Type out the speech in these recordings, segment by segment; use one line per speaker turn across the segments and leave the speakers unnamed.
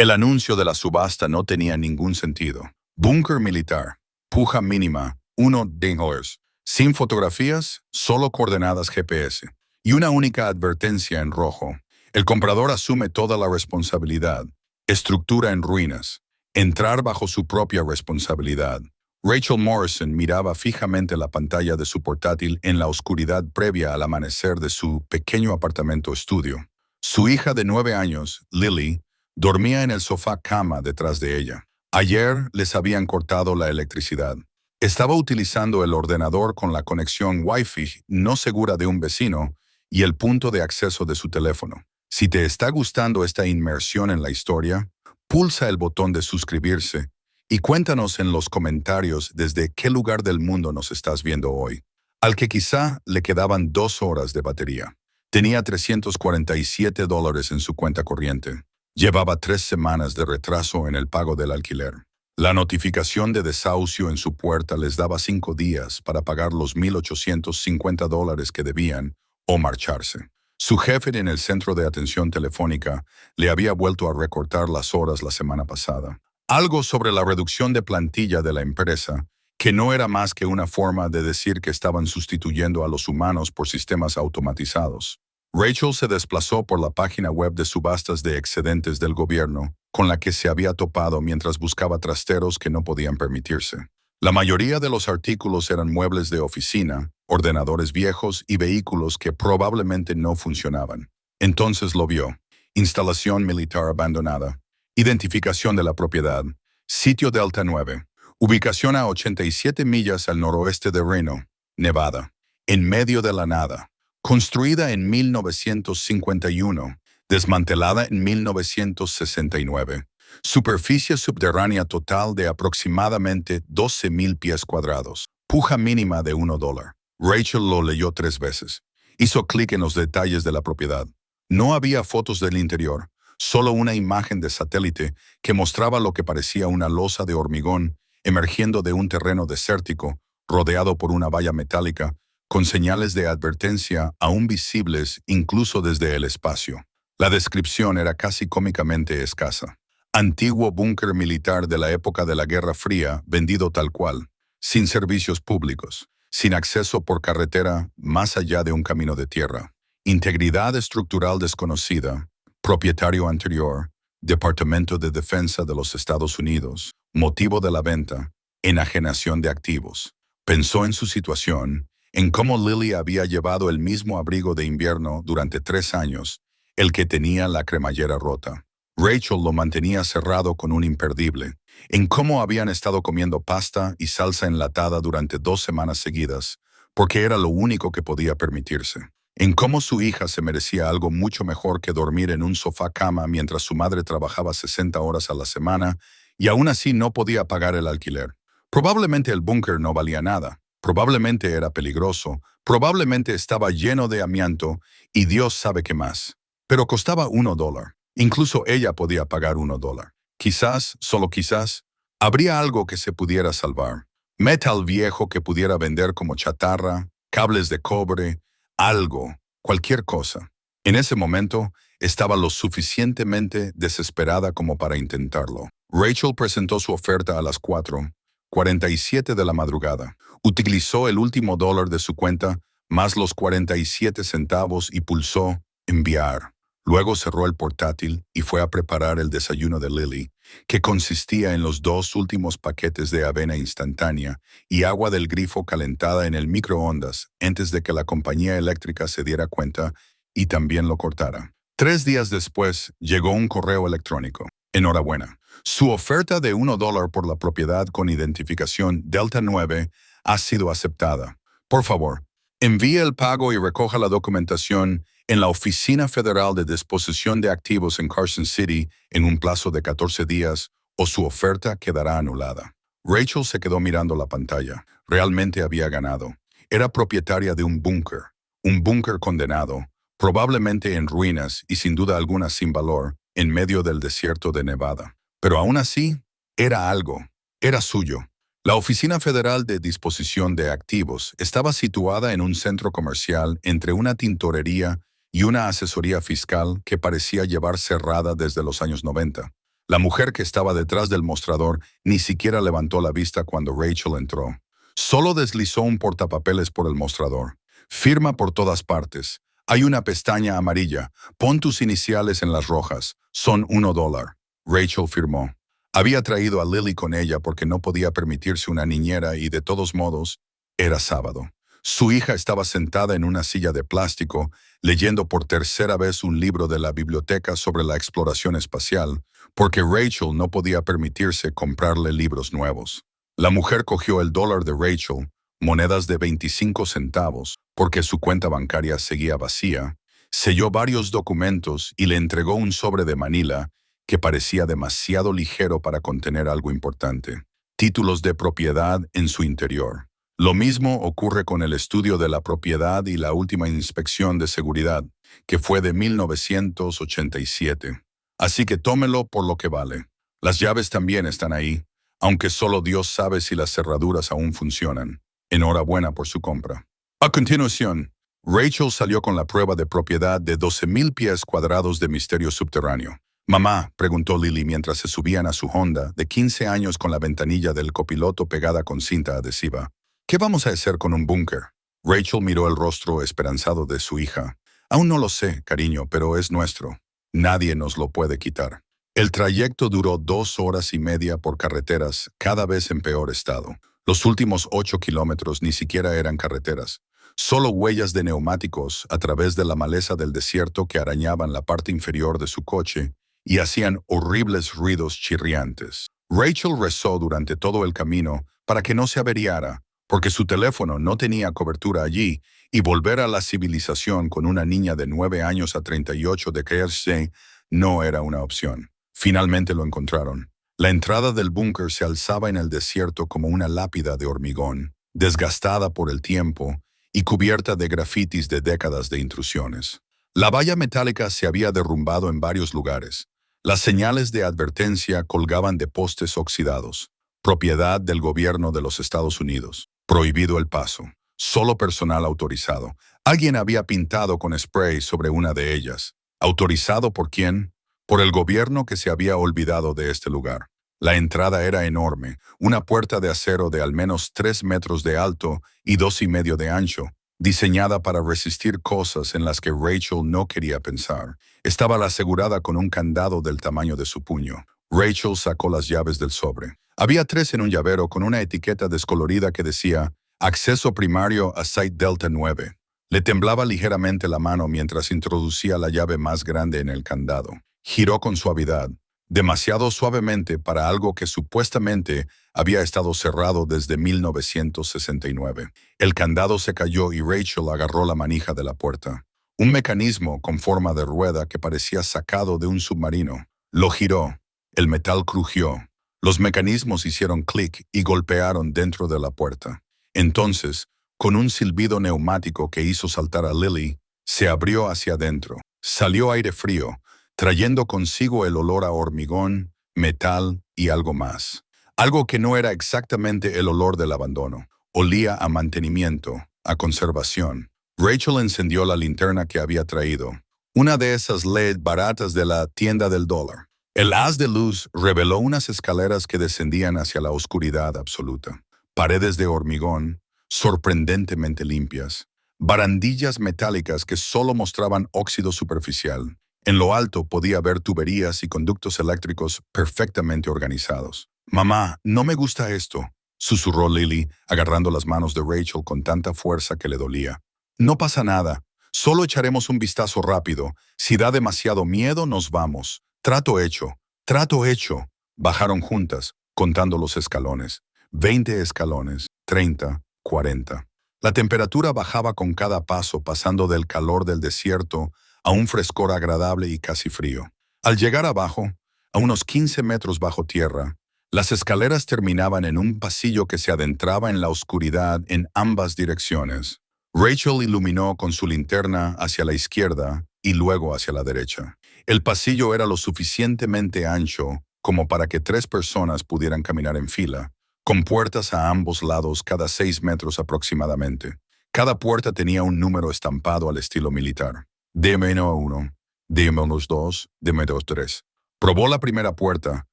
El anuncio de la subasta no tenía ningún sentido. Búnker militar, puja mínima, $1, sin fotografías, solo coordenadas GPS, y una única advertencia en rojo. El comprador asume toda la responsabilidad. Estructura en ruinas. Entrar bajo su propia responsabilidad. Rachel Morrison miraba fijamente la pantalla de su portátil en la oscuridad previa al amanecer de su pequeño apartamento estudio. Su hija de 9 años, Lily, dormía en el sofá cama detrás de ella. Ayer les habían cortado la electricidad. Estaba utilizando el ordenador con la conexión Wi-Fi no segura de un vecino y el punto de acceso de su teléfono. Si te está gustando esta inmersión en la historia, pulsa el botón de suscribirse y cuéntanos en los comentarios desde qué lugar del mundo nos estás viendo hoy. Al que quizá le quedaban 2 horas de batería. Tenía $347 en su cuenta corriente. Llevaba 3 semanas de retraso en el pago del alquiler. La notificación de desahucio en su puerta les daba 5 días para pagar los $1,850 que debían o marcharse. Su jefe en el centro de atención telefónica le había vuelto a recortar las horas la semana pasada. Algo sobre la reducción de plantilla de la empresa, que no era más que una forma de decir que estaban sustituyendo a los humanos por sistemas automatizados. Rachel se desplazó por la página web de subastas de excedentes del gobierno, con la que se había topado mientras buscaba trasteros que no podían permitirse. La mayoría de los artículos eran muebles de oficina, ordenadores viejos y vehículos que probablemente no funcionaban. Entonces lo vio. Instalación militar abandonada. Identificación de la propiedad. Sitio Delta 9. Ubicación a 87 millas al noroeste de Reno, Nevada. En medio de la nada. Construida en 1951. Desmantelada en 1969. Superficie subterránea total de aproximadamente 12,000 pies cuadrados. Puja mínima de $1. Rachel lo leyó 3 veces. Hizo clic en los detalles de la propiedad. No había fotos del interior. Solo una imagen de satélite que mostraba lo que parecía una losa de hormigón emergiendo de un terreno desértico, rodeado por una valla metálica, con señales de advertencia aún visibles incluso desde el espacio. La descripción era casi cómicamente escasa. Antiguo búnker militar de la época de la Guerra Fría, vendido tal cual, sin servicios públicos, sin acceso por carretera más allá de un camino de tierra. Integridad estructural desconocida. Propietario anterior, Departamento de Defensa de los Estados Unidos, motivo de la venta, enajenación de activos. Pensó en su situación, en cómo Lily había llevado el mismo abrigo de invierno durante 3 años, el que tenía la cremallera rota. Rachel lo mantenía cerrado con un imperdible, en cómo habían estado comiendo pasta y salsa enlatada durante 2 semanas seguidas, porque era lo único que podía permitirse. En cómo su hija se merecía algo mucho mejor que dormir en un sofá cama mientras su madre trabajaba 60 horas a la semana y aún así no podía pagar el alquiler. Probablemente el búnker no valía nada, probablemente era peligroso, probablemente estaba lleno de amianto y Dios sabe qué más. Pero costaba $1. Incluso ella podía pagar $1. Quizás, solo quizás, habría algo que se pudiera salvar. Metal viejo que pudiera vender como chatarra, cables de cobre, algo, cualquier cosa. En ese momento, estaba lo suficientemente desesperada como para intentarlo. Rachel presentó su oferta a las 4:47 de la madrugada. Utilizó el último $1 de su cuenta, más los 47 centavos y pulsó enviar. Luego cerró el portátil y fue a preparar el desayuno de Lily, que consistía en los 2 últimos paquetes de avena instantánea y agua del grifo calentada en el microondas antes de que la compañía eléctrica se diera cuenta y también lo cortara. 3 días después llegó un correo electrónico. Enhorabuena. Su oferta de $1 por la propiedad con identificación Delta 9 ha sido aceptada. Por favor, envíe el pago y recoja la documentación en la Oficina Federal de Disposición de Activos en Carson City en un plazo de 14 días o su oferta quedará anulada. Rachel se quedó mirando la pantalla. Realmente había ganado. Era propietaria de un búnker condenado, probablemente en ruinas y sin duda alguna sin valor, en medio del desierto de Nevada. Pero aún así, era algo. Era suyo. La Oficina Federal de Disposición de Activos estaba situada en un centro comercial entre una tintorería y una asesoría fiscal que parecía llevar cerrada desde los años 90. La mujer que estaba detrás del mostrador ni siquiera levantó la vista cuando Rachel entró. Solo deslizó un portapapeles por el mostrador. Firma por todas partes. Hay una pestaña amarilla. Pon tus iniciales en las rojas. Son $1. Rachel firmó. Había traído a Lily con ella porque no podía permitirse una niñera y de todos modos, era sábado. Su hija estaba sentada en una silla de plástico, leyendo por tercera vez un libro de la biblioteca sobre la exploración espacial, porque Rachel no podía permitirse comprarle libros nuevos. La mujer cogió el dólar de Rachel, monedas de 25 centavos, porque su cuenta bancaria seguía vacía, selló varios documentos y le entregó un sobre de Manila que parecía demasiado ligero para contener algo importante. Títulos de propiedad en su interior. Lo mismo ocurre con el estudio de la propiedad y la última inspección de seguridad, que fue de 1987. Así que tómelo por lo que vale. Las llaves también están ahí, aunque solo Dios sabe si las cerraduras aún funcionan. Enhorabuena por su compra. A continuación, Rachel salió con la prueba de propiedad de 12,000 pies cuadrados de misterio subterráneo. Mamá, preguntó Lily mientras se subían a su Honda de 15 años con la ventanilla del copiloto pegada con cinta adhesiva. ¿Qué vamos a hacer con un búnker? Rachel miró el rostro esperanzado de su hija. Aún no lo sé, cariño, pero es nuestro. Nadie nos lo puede quitar. El trayecto duró 2 horas y media por carreteras, cada vez en peor estado. Los últimos 8 kilómetros ni siquiera eran carreteras, solo huellas de neumáticos a través de la maleza del desierto que arañaban la parte inferior de su coche y hacían horribles ruidos chirriantes. Rachel rezó durante todo el camino para que no se averiara, porque su teléfono no tenía cobertura allí, y volver a la civilización con una niña de 9 años a 38 de creerse no era una opción. Finalmente lo encontraron. La entrada del búnker se alzaba en el desierto como una lápida de hormigón, desgastada por el tiempo y cubierta de grafitis de décadas de intrusiones. La valla metálica se había derrumbado en varios lugares. Las señales de advertencia colgaban de postes oxidados. Propiedad del gobierno de los Estados Unidos. Prohibido el paso. Solo personal autorizado. Alguien había pintado con spray sobre una de ellas. ¿Autorizado por quién? Por el gobierno que se había olvidado de este lugar. La entrada era enorme, una puerta de acero de al menos 3 metros de alto y 2,5 de ancho, diseñada para resistir cosas en las que Rachel no quería pensar. Estaba asegurada con un candado del tamaño de su puño. Rachel sacó las llaves del sobre. Había 3 en un llavero con una etiqueta descolorida que decía «Acceso primario a Site Delta 9». Le temblaba ligeramente la mano mientras introducía la llave más grande en el candado. Giró con suavidad, demasiado suavemente para algo que supuestamente había estado cerrado desde 1969. El candado se cayó y Rachel agarró la manija de la puerta. Un mecanismo con forma de rueda que parecía sacado de un submarino. Lo giró. El metal crujió. Los mecanismos hicieron clic y golpearon dentro de la puerta. Entonces, con un silbido neumático que hizo saltar a Lily, se abrió hacia adentro. Salió aire frío, trayendo consigo el olor a hormigón, metal y algo más. Algo que no era exactamente el olor del abandono. Olía a mantenimiento, a conservación. Rachel encendió la linterna que había traído. Una de esas LED baratas de la tienda del dólar. El haz de luz reveló unas escaleras que descendían hacia la oscuridad absoluta. Paredes de hormigón, sorprendentemente limpias. Barandillas metálicas que solo mostraban óxido superficial. En lo alto podía ver tuberías y conductos eléctricos perfectamente organizados. «Mamá, no me gusta esto», susurró Lily, agarrando las manos de Rachel con tanta fuerza que le dolía. «No pasa nada. Solo echaremos un vistazo rápido. Si da demasiado miedo, nos vamos. Trato hecho. Trato hecho». Bajaron juntas, contando los escalones. 20 escalones, 30, 40. La temperatura bajaba con cada paso, pasando del calor del desierto a un frescor agradable y casi frío. Al llegar abajo, a unos 15 metros bajo tierra, las escaleras terminaban en un pasillo que se adentraba en la oscuridad en ambas direcciones. Rachel iluminó con su linterna hacia la izquierda y luego hacia la derecha. El pasillo era lo suficientemente ancho como para que 3 personas pudieran caminar en fila, con puertas a ambos lados cada 6 metros aproximadamente. Cada puerta tenía un número estampado al estilo militar. DM1, DM2, DM3. Probó la primera puerta,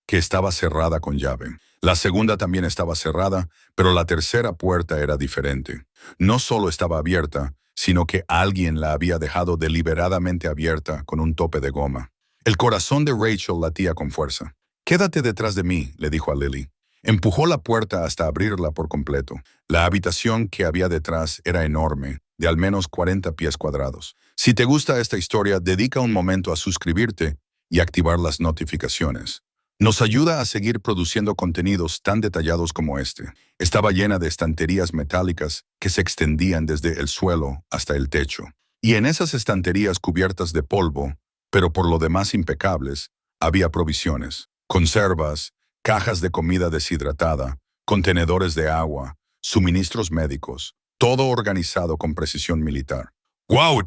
que estaba cerrada con llave. La segunda también estaba cerrada, pero la tercera puerta era diferente. No solo estaba abierta, sino que alguien la había dejado deliberadamente abierta con un tope de goma. El corazón de Rachel latía con fuerza. «Quédate detrás de mí», le dijo a Lily. Empujó la puerta hasta abrirla por completo. La habitación que había detrás era enorme, de al menos 40 pies cuadrados. Si te gusta esta historia, dedica un momento a suscribirte y activar las notificaciones. Nos ayuda a seguir produciendo contenidos tan detallados como este. Estaba llena de estanterías metálicas que se extendían desde el suelo hasta el techo. Y en esas estanterías cubiertas de polvo, pero por lo demás impecables, había provisiones, conservas, cajas de comida deshidratada, contenedores de agua, suministros médicos, todo organizado con precisión militar. «¡Wow!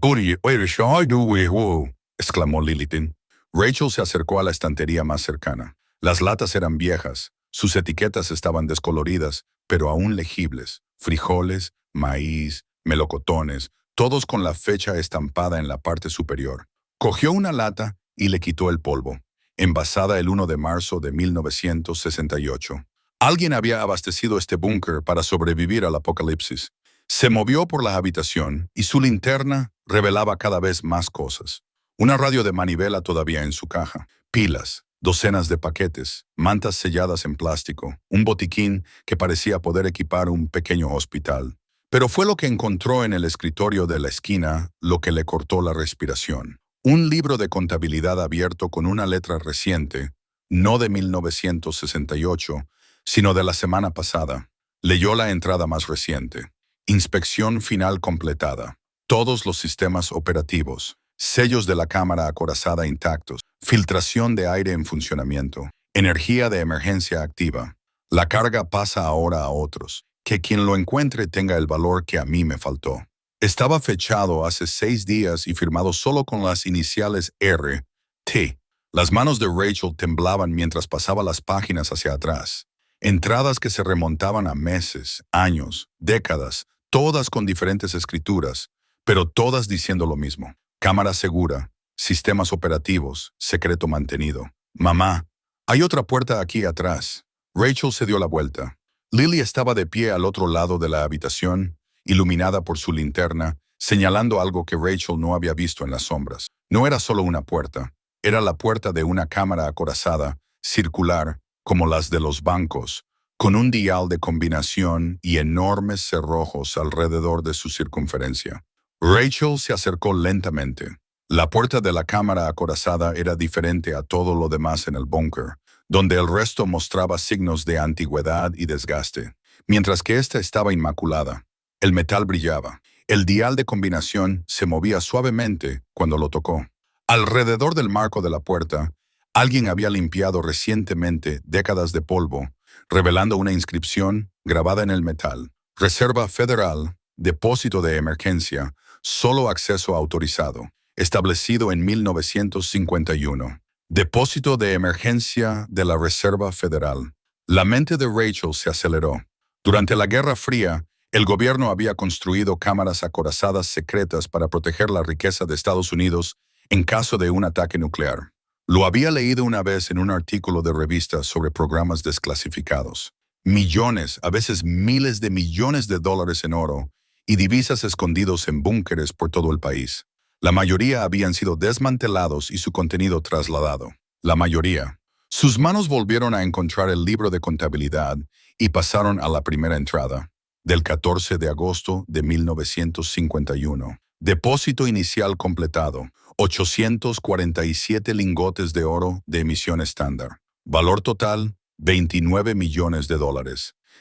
Exclamó Lilith. Rachel se acercó a la estantería más cercana. Las latas eran viejas, sus etiquetas estaban descoloridas, pero aún legibles. Frijoles, maíz, melocotones, todos con la fecha estampada en la parte superior. Cogió una lata y le quitó el polvo, envasada el 1 de marzo de 1968. Alguien había abastecido este búnker para sobrevivir al apocalipsis. Se movió por la habitación y su linterna revelaba cada vez más cosas. Una radio de manivela todavía en su caja, pilas, docenas de paquetes, mantas selladas en plástico, un botiquín que parecía poder equipar un pequeño hospital. Pero fue lo que encontró en el escritorio de la esquina lo que le cortó la respiración. Un libro de contabilidad abierto con una letra reciente, no de 1968, sino de la semana pasada. Leyó la entrada más reciente. Inspección final completada. Todos los sistemas operativos. Sellos de la cámara acorazada intactos. Filtración de aire en funcionamiento. Energía de emergencia activa. La carga pasa ahora a otros. Que quien lo encuentre tenga el valor que a mí me faltó. Estaba fechado hace 6 días y firmado solo con las iniciales R, T. Las manos de Rachel temblaban mientras pasaba las páginas hacia atrás. Entradas que se remontaban a meses, años, décadas, todas con diferentes escrituras, pero todas diciendo lo mismo. Cámara segura, sistemas operativos, secreto mantenido. «Mamá, hay otra puerta aquí atrás». Rachel se dio la vuelta. Lily estaba de pie al otro lado de la habitación, iluminada por su linterna, señalando algo que Rachel no había visto en las sombras. No era solo una puerta, era la puerta de una cámara acorazada, circular, como las de los bancos, con un dial de combinación y enormes cerrojos alrededor de su circunferencia. Rachel se acercó lentamente. La puerta de la cámara acorazada era diferente a todo lo demás en el búnker, donde el resto mostraba signos de antigüedad y desgaste, mientras que esta estaba inmaculada. El metal brillaba. El dial de combinación se movía suavemente cuando lo tocó. Alrededor del marco de la puerta, alguien había limpiado recientemente décadas de polvo, revelando una inscripción grabada en el metal. Reserva Federal, depósito de emergencia, solo acceso autorizado, establecido en 1951. Depósito de emergencia de la Reserva Federal. La mente de Rachel se aceleró. Durante la Guerra Fría, el gobierno había construido cámaras acorazadas secretas para proteger la riqueza de Estados Unidos en caso de un ataque nuclear. Lo había leído una vez en un artículo de revista sobre programas desclasificados. Millones, a veces miles de millones de dólares en oro y divisas escondidos en búnkeres por todo el país. La mayoría habían sido desmantelados y su contenido trasladado. La mayoría. Sus manos volvieron a encontrar el libro de contabilidad y pasaron a la primera entrada, del 14 de agosto de 1951. Depósito inicial completado, 847 lingotes de oro de emisión estándar. Valor total, $29 millones,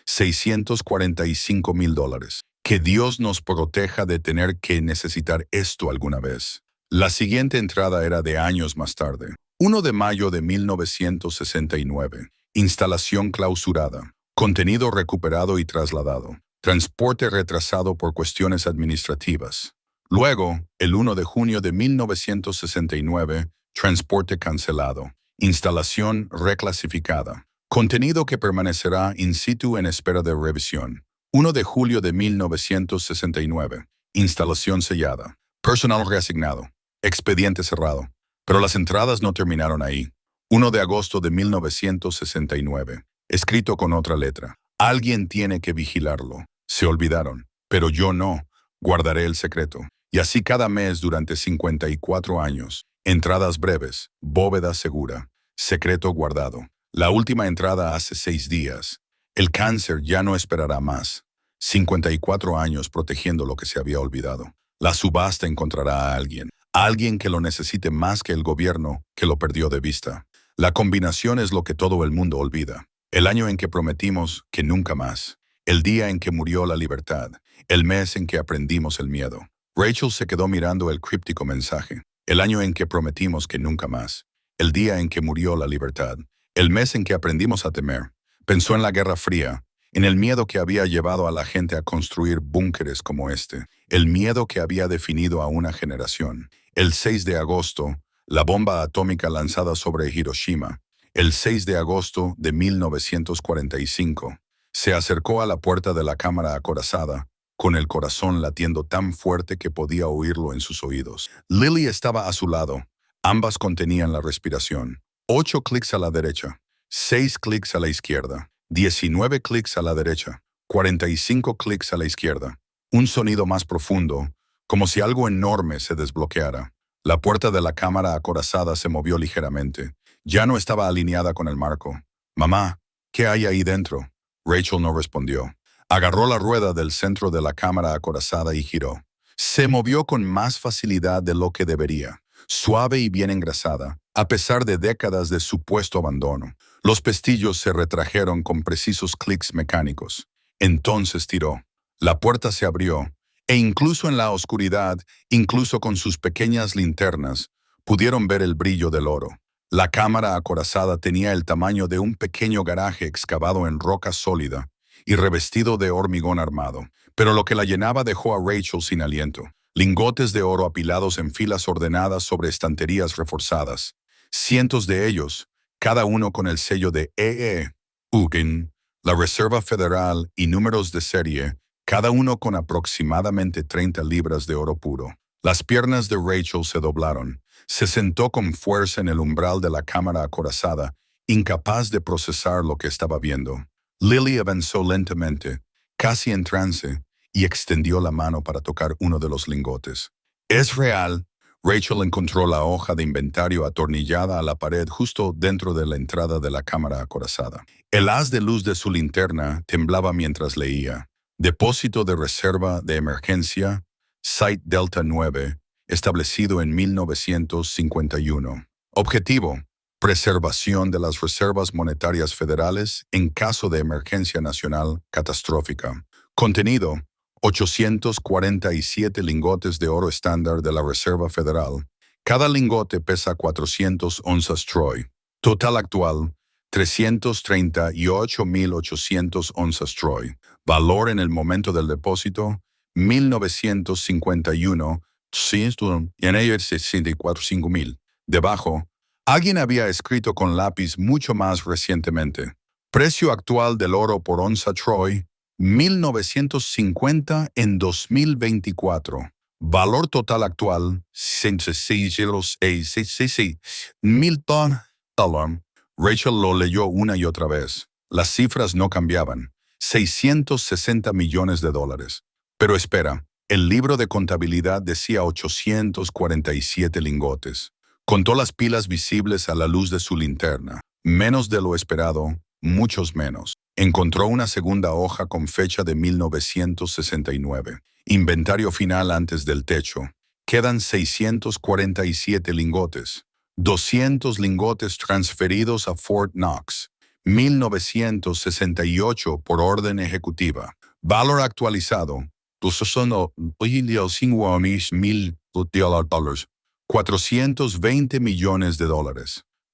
$645,000. Que Dios nos proteja de tener que necesitar esto alguna vez. La siguiente entrada era de años más tarde. 1 de mayo de 1969. Instalación clausurada. Contenido recuperado y trasladado. Transporte retrasado por cuestiones administrativas. Luego, el 1 de junio de 1969, transporte cancelado. Instalación reclasificada. Contenido que permanecerá in situ en espera de revisión. 1 de julio de 1969. Instalación sellada. Personal reasignado. Expediente cerrado. Pero las entradas no terminaron ahí. 1 de agosto de 1969. Escrito con otra letra. Alguien tiene que vigilarlo. Se olvidaron. Pero yo no. Guardaré el secreto. Y así cada mes durante 54 años. Entradas breves. Bóveda segura. Secreto guardado. La última entrada hace 6 días. El cáncer ya no esperará más. 54 años protegiendo lo que se había olvidado. La subasta encontrará a alguien. Alguien que lo necesite más que el gobierno que lo perdió de vista. La combinación es lo que todo el mundo olvida. El año en que prometimos que nunca más. El día en que murió la libertad. El mes en que aprendimos el miedo. Rachel se quedó mirando el críptico mensaje. El año en que prometimos que nunca más. El día en que murió la libertad. El mes en que aprendimos a temer. Pensó en la Guerra Fría, en el miedo que había llevado a la gente a construir búnkeres como este. El miedo que había definido a una generación. El 6 de agosto, la bomba atómica lanzada sobre Hiroshima. El 6 de agosto de 1945. Se acercó a la puerta de la cámara acorazada, con el corazón latiendo tan fuerte que podía oírlo en sus oídos. Lily estaba a su lado. Ambas contenían la respiración. 8 clics a la derecha, 6 clics a la izquierda, 19 clics a la derecha, 45 clics a la izquierda. Un sonido más profundo, como si algo enorme se desbloqueara. La puerta de la cámara acorazada se movió ligeramente. Ya no estaba alineada con el marco. «Mamá, ¿qué hay ahí dentro?» Rachel no respondió. Agarró la rueda del centro de la cámara acorazada y giró. Se movió con más facilidad de lo que debería, suave y bien engrasada, a pesar de décadas de supuesto abandono. Los pestillos se retrajeron con precisos clics mecánicos. Entonces tiró. La puerta se abrió, e incluso en la oscuridad, incluso con sus pequeñas linternas, pudieron ver el brillo del oro. La cámara acorazada tenía el tamaño de un pequeño garaje excavado en roca sólida y revestido de hormigón armado. Pero lo que la llenaba dejó a Rachel sin aliento. Lingotes de oro apilados en filas ordenadas sobre estanterías reforzadas. Cientos de ellos, cada uno con el sello de UGIN, la Reserva Federal y números de serie, cada uno con aproximadamente 30 libras de oro puro. Las piernas de Rachel se doblaron. Se sentó con fuerza en el umbral de la cámara acorazada, incapaz de procesar lo que estaba viendo. Lily avanzó lentamente, casi en trance, y extendió la mano para tocar uno de los lingotes. «Es real». Rachel encontró la hoja de inventario atornillada a la pared justo dentro de la entrada de la cámara acorazada. El haz de luz de su linterna temblaba mientras leía. Depósito de reserva de emergencia, Site Delta 9, establecido en 1951. Objetivo: preservación de las reservas monetarias federales en caso de emergencia nacional catastrófica. Contenido: 847 lingotes de oro estándar de la Reserva Federal. Cada lingote pesa 400 onzas Troy. Total actual: 338.800 onzas Troy. Valor en el momento del depósito: 1951, 5.000. Debajo, alguien había escrito con lápiz mucho más recientemente: precio actual del oro por onza Troy, 1950 en 2024. Valor total actual, 106.000 $1,000. Rachel lo leyó una y otra vez. Las cifras no cambiaban. 660 millones de dólares. Pero espera, el libro de contabilidad decía 847 lingotes. Contó las pilas visibles a la luz de su linterna. Menos de lo esperado, muchos menos. Encontró una segunda hoja con fecha de 1969. Inventario final antes del techo. Quedan 647 lingotes. 200 lingotes transferidos a Fort Knox. 1968 por orden ejecutiva. Valor actualizado: $420 millones.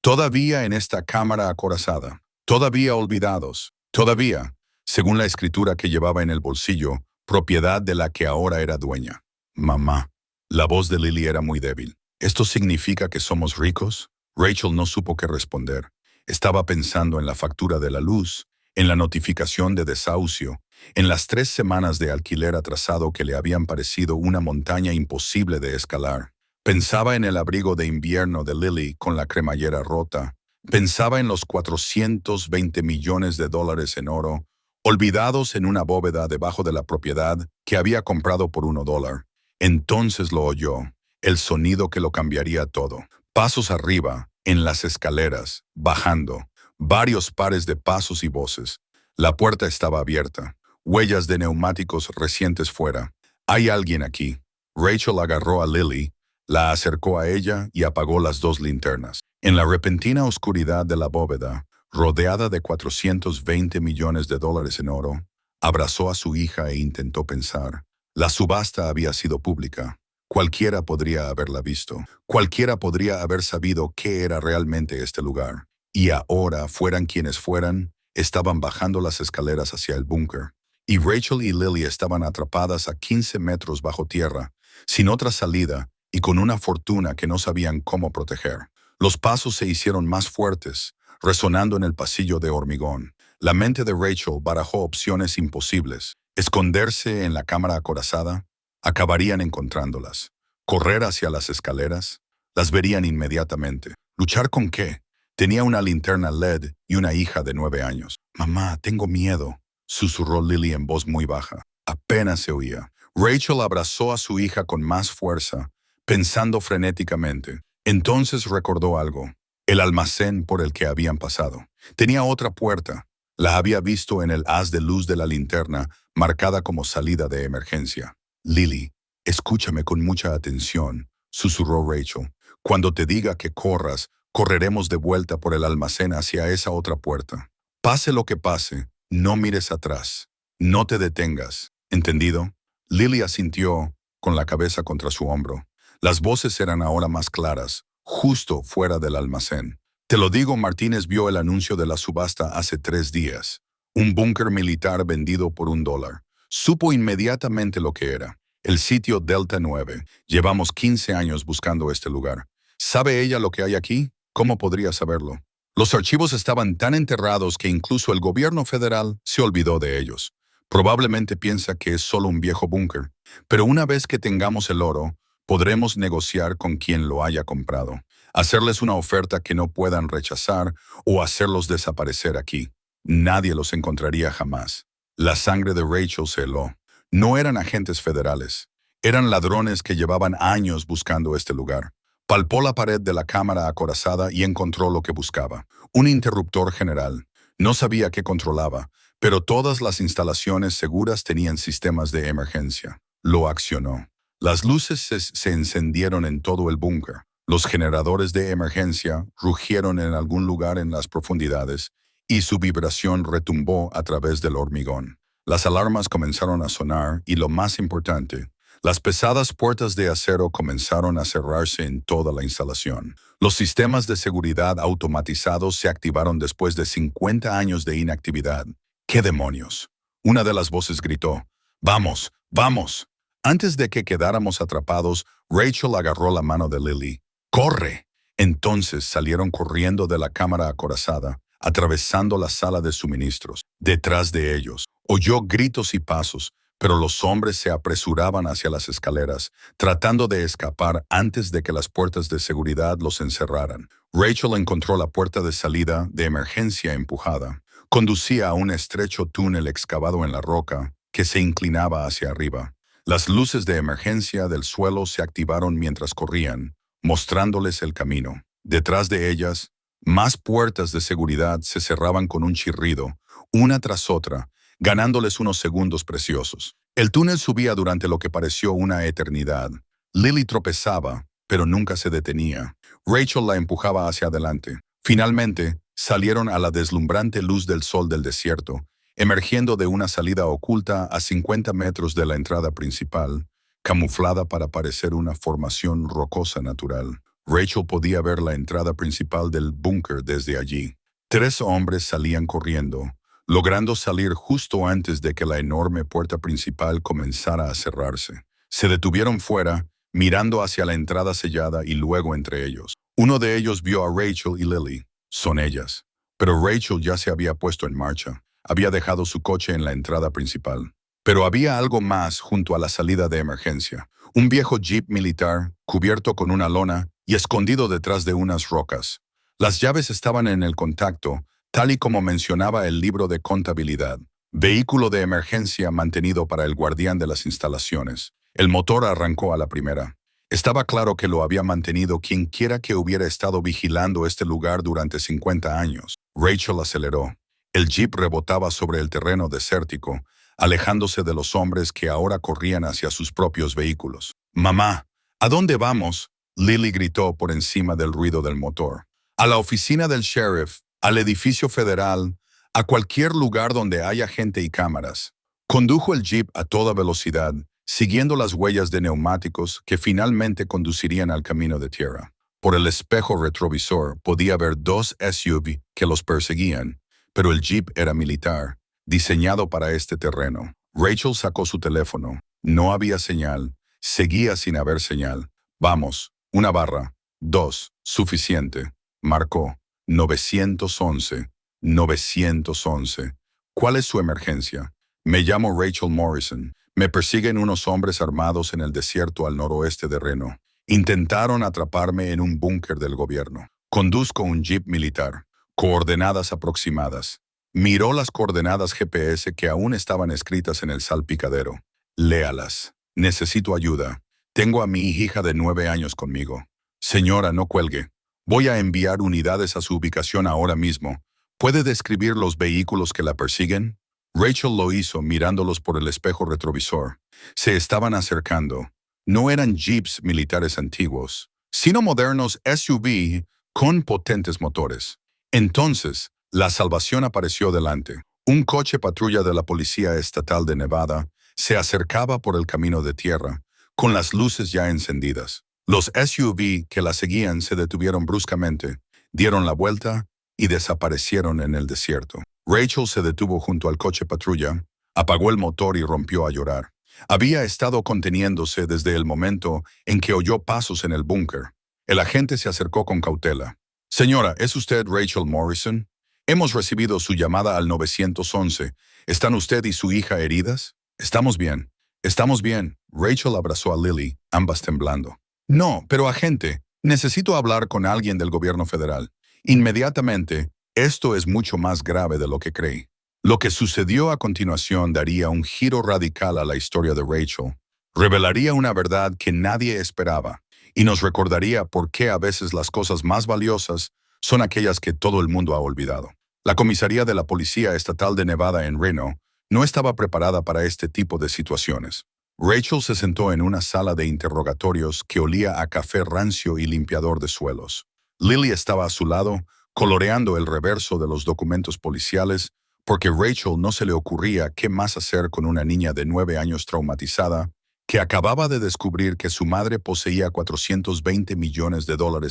Todavía en esta cámara acorazada. Todavía olvidados. Todavía, según la escritura que llevaba en el bolsillo, propiedad de la que ahora era dueña. «Mamá». La voz de Lily era muy débil. «¿Esto significa que somos ricos?» Rachel no supo qué responder. Estaba pensando en la factura de la luz, en la notificación de desahucio, en las 3 semanas de alquiler atrasado que le habían parecido una montaña imposible de escalar. Pensaba en el abrigo de invierno de Lily con la cremallera rota, Pensaba en los 420 millones de dólares en oro, olvidados en una bóveda debajo de la propiedad que había comprado por $1. Entonces lo oyó, el sonido que lo cambiaría todo. Pasos arriba, en las escaleras, bajando, varios pares de pasos y voces. La puerta estaba abierta, huellas de neumáticos recientes fuera. Hay alguien aquí. Rachel agarró a Lily, la acercó a ella y apagó las dos linternas. En la repentina oscuridad de la bóveda, rodeada de 420 millones de dólares en oro, abrazó a su hija e intentó pensar. La subasta había sido pública. Cualquiera podría haberla visto. Cualquiera podría haber sabido qué era realmente este lugar. Y ahora, fueran quienes fueran, estaban bajando las escaleras hacia el búnker. Y Rachel y Lily estaban atrapadas a 15 metros bajo tierra, sin otra salida y con una fortuna que no sabían cómo proteger. Los pasos se hicieron más fuertes, resonando en el pasillo de hormigón. La mente de Rachel barajó opciones imposibles. Esconderse en la cámara acorazada, acabarían encontrándolas. Correr hacia las escaleras, las verían inmediatamente. ¿Luchar con qué? Tenía una linterna LED y una hija de 9 años. «Mamá, tengo miedo», susurró Lily en voz muy baja. Apenas se oía. Rachel abrazó a su hija con más fuerza, pensando frenéticamente. Entonces recordó algo. El almacén por el que habían pasado. Tenía otra puerta. La había visto en el haz de luz de la linterna, marcada como salida de emergencia. «Lily, escúchame con mucha atención», susurró Rachel. «Cuando te diga que corras, correremos de vuelta por el almacén hacia esa otra puerta. Pase lo que pase, no mires atrás. No te detengas. ¿Entendido?» Lily asintió, con la cabeza contra su hombro. Las voces eran ahora más claras, justo fuera del almacén. «Te lo digo, Martínez vio el anuncio de la subasta hace 3 días. Un búnker militar vendido por $1. Supo inmediatamente lo que era. El sitio Delta 9. Llevamos 15 años buscando este lugar. ¿Sabe ella lo que hay aquí? ¿Cómo podría saberlo? Los archivos estaban tan enterrados que incluso el gobierno federal se olvidó de ellos. Probablemente piensa que es solo un viejo búnker. Pero una vez que tengamos el oro, podremos negociar con quien lo haya comprado, hacerles una oferta que no puedan rechazar o hacerlos desaparecer aquí. Nadie los encontraría jamás». La sangre de Rachel se heló. No eran agentes federales. Eran ladrones que llevaban años buscando este lugar. Palpó la pared de la cámara acorazada y encontró lo que buscaba. Un interruptor general. No sabía qué controlaba, pero todas las instalaciones seguras tenían sistemas de emergencia. Lo accionó. Las luces se encendieron en todo el búnker. Los generadores de emergencia rugieron en algún lugar en las profundidades y su vibración retumbó a través del hormigón. Las alarmas comenzaron a sonar y, lo más importante, las pesadas puertas de acero comenzaron a cerrarse en toda la instalación. Los sistemas de seguridad automatizados se activaron después de 50 años de inactividad. «¿Qué demonios?», una de las voces gritó. «¡Vamos, vamos!». Antes de que quedáramos atrapados, Rachel agarró la mano de Lily. «¡Corre!». Entonces salieron corriendo de la cámara acorazada, atravesando la sala de suministros. Detrás de ellos, oyó gritos y pasos, pero los hombres se apresuraban hacia las escaleras, tratando de escapar antes de que las puertas de seguridad los encerraran. Rachel encontró la puerta de salida de emergencia empujada. Conducía a un estrecho túnel excavado en la roca que se inclinaba hacia arriba. Las luces de emergencia del suelo se activaron mientras corrían, mostrándoles el camino. Detrás de ellas, más puertas de seguridad se cerraban con un chirrido, una tras otra, ganándoles unos segundos preciosos. El túnel subía durante lo que pareció una eternidad. Lily tropezaba, pero nunca se detenía. Rachel la empujaba hacia adelante. Finalmente, salieron a la deslumbrante luz del sol del desierto, emergiendo de una salida oculta a 50 metros de la entrada principal, camuflada para parecer una formación rocosa natural. Rachel podía ver la entrada principal del búnker desde allí. 3 hombres salían corriendo, logrando salir justo antes de que la enorme puerta principal comenzara a cerrarse. Se detuvieron fuera, mirando hacia la entrada sellada y luego entre ellos. Uno de ellos vio a Rachel y Lily. Son ellas. Pero Rachel ya se había puesto en marcha. Había dejado su coche en la entrada principal. Pero había algo más junto a la salida de emergencia. Un viejo jeep militar, cubierto con una lona y escondido detrás de unas rocas. Las llaves estaban en el contacto, tal y como mencionaba el libro de contabilidad. Vehículo de emergencia mantenido para el guardián de las instalaciones. El motor arrancó a la primera. Estaba claro que lo había mantenido quienquiera que hubiera estado vigilando este lugar durante 50 años. Rachel aceleró. El jeep rebotaba sobre el terreno desértico, alejándose de los hombres que ahora corrían hacia sus propios vehículos. «Mamá, ¿a dónde vamos?», Lily gritó por encima del ruido del motor. «A la oficina del sheriff, al edificio federal, a cualquier lugar donde haya gente y cámaras». Condujo el jeep a toda velocidad, siguiendo las huellas de neumáticos que finalmente conducirían al camino de tierra. Por el espejo retrovisor podía ver dos SUV que los perseguían, pero el jeep era militar, diseñado para este terreno. Rachel sacó su teléfono. No había señal. Seguía sin haber señal. «Vamos, una barra. 2, suficiente». Marcó. 911. 911. «¿Cuál es su emergencia?». «Me llamo Rachel Morrison. Me persiguen unos hombres armados en el desierto al noroeste de Reno. Intentaron atraparme en un búnker del gobierno. Conduzco un jeep militar. Coordenadas aproximadas». Miró las coordenadas GPS que aún estaban escritas en el salpicadero. «Léalas. Necesito ayuda. Tengo a mi hija de 9 años conmigo». «Señora, no cuelgue. Voy a enviar unidades a su ubicación ahora mismo. ¿Puede describir los vehículos que la persiguen?». Rachel lo hizo mirándolos por el espejo retrovisor. Se estaban acercando. No eran jeeps militares antiguos, sino modernos SUV con potentes motores. Entonces, la salvación apareció delante. Un coche patrulla de la Policía Estatal de Nevada se acercaba por el camino de tierra, con las luces ya encendidas. Los SUV que la seguían se detuvieron bruscamente, dieron la vuelta y desaparecieron en el desierto. Rachel se detuvo junto al coche patrulla, apagó el motor y rompió a llorar. Había estado conteniéndose desde el momento en que oyó pasos en el búnker. El agente se acercó con cautela. «Señora, ¿es usted Rachel Morrison? Hemos recibido su llamada al 911. ¿Están usted y su hija heridas?». «Estamos bien. Estamos bien». Rachel abrazó a Lily, ambas temblando. «No, pero agente, necesito hablar con alguien del gobierno federal. Inmediatamente. Esto es mucho más grave de lo que creí». Lo que sucedió a continuación daría un giro radical a la historia de Rachel. Revelaría una verdad que nadie esperaba y nos recordaría por qué a veces las cosas más valiosas son aquellas que todo el mundo ha olvidado. La comisaría de la Policía Estatal de Nevada en Reno no estaba preparada para este tipo de situaciones. Rachel se sentó en una sala de interrogatorios que olía a café rancio y limpiador de suelos. Lily estaba a su lado, coloreando el reverso de los documentos policiales, porque Rachel no se le ocurría qué más hacer con una niña de 9 años traumatizada que acababa de descubrir que su madre poseía $420 millones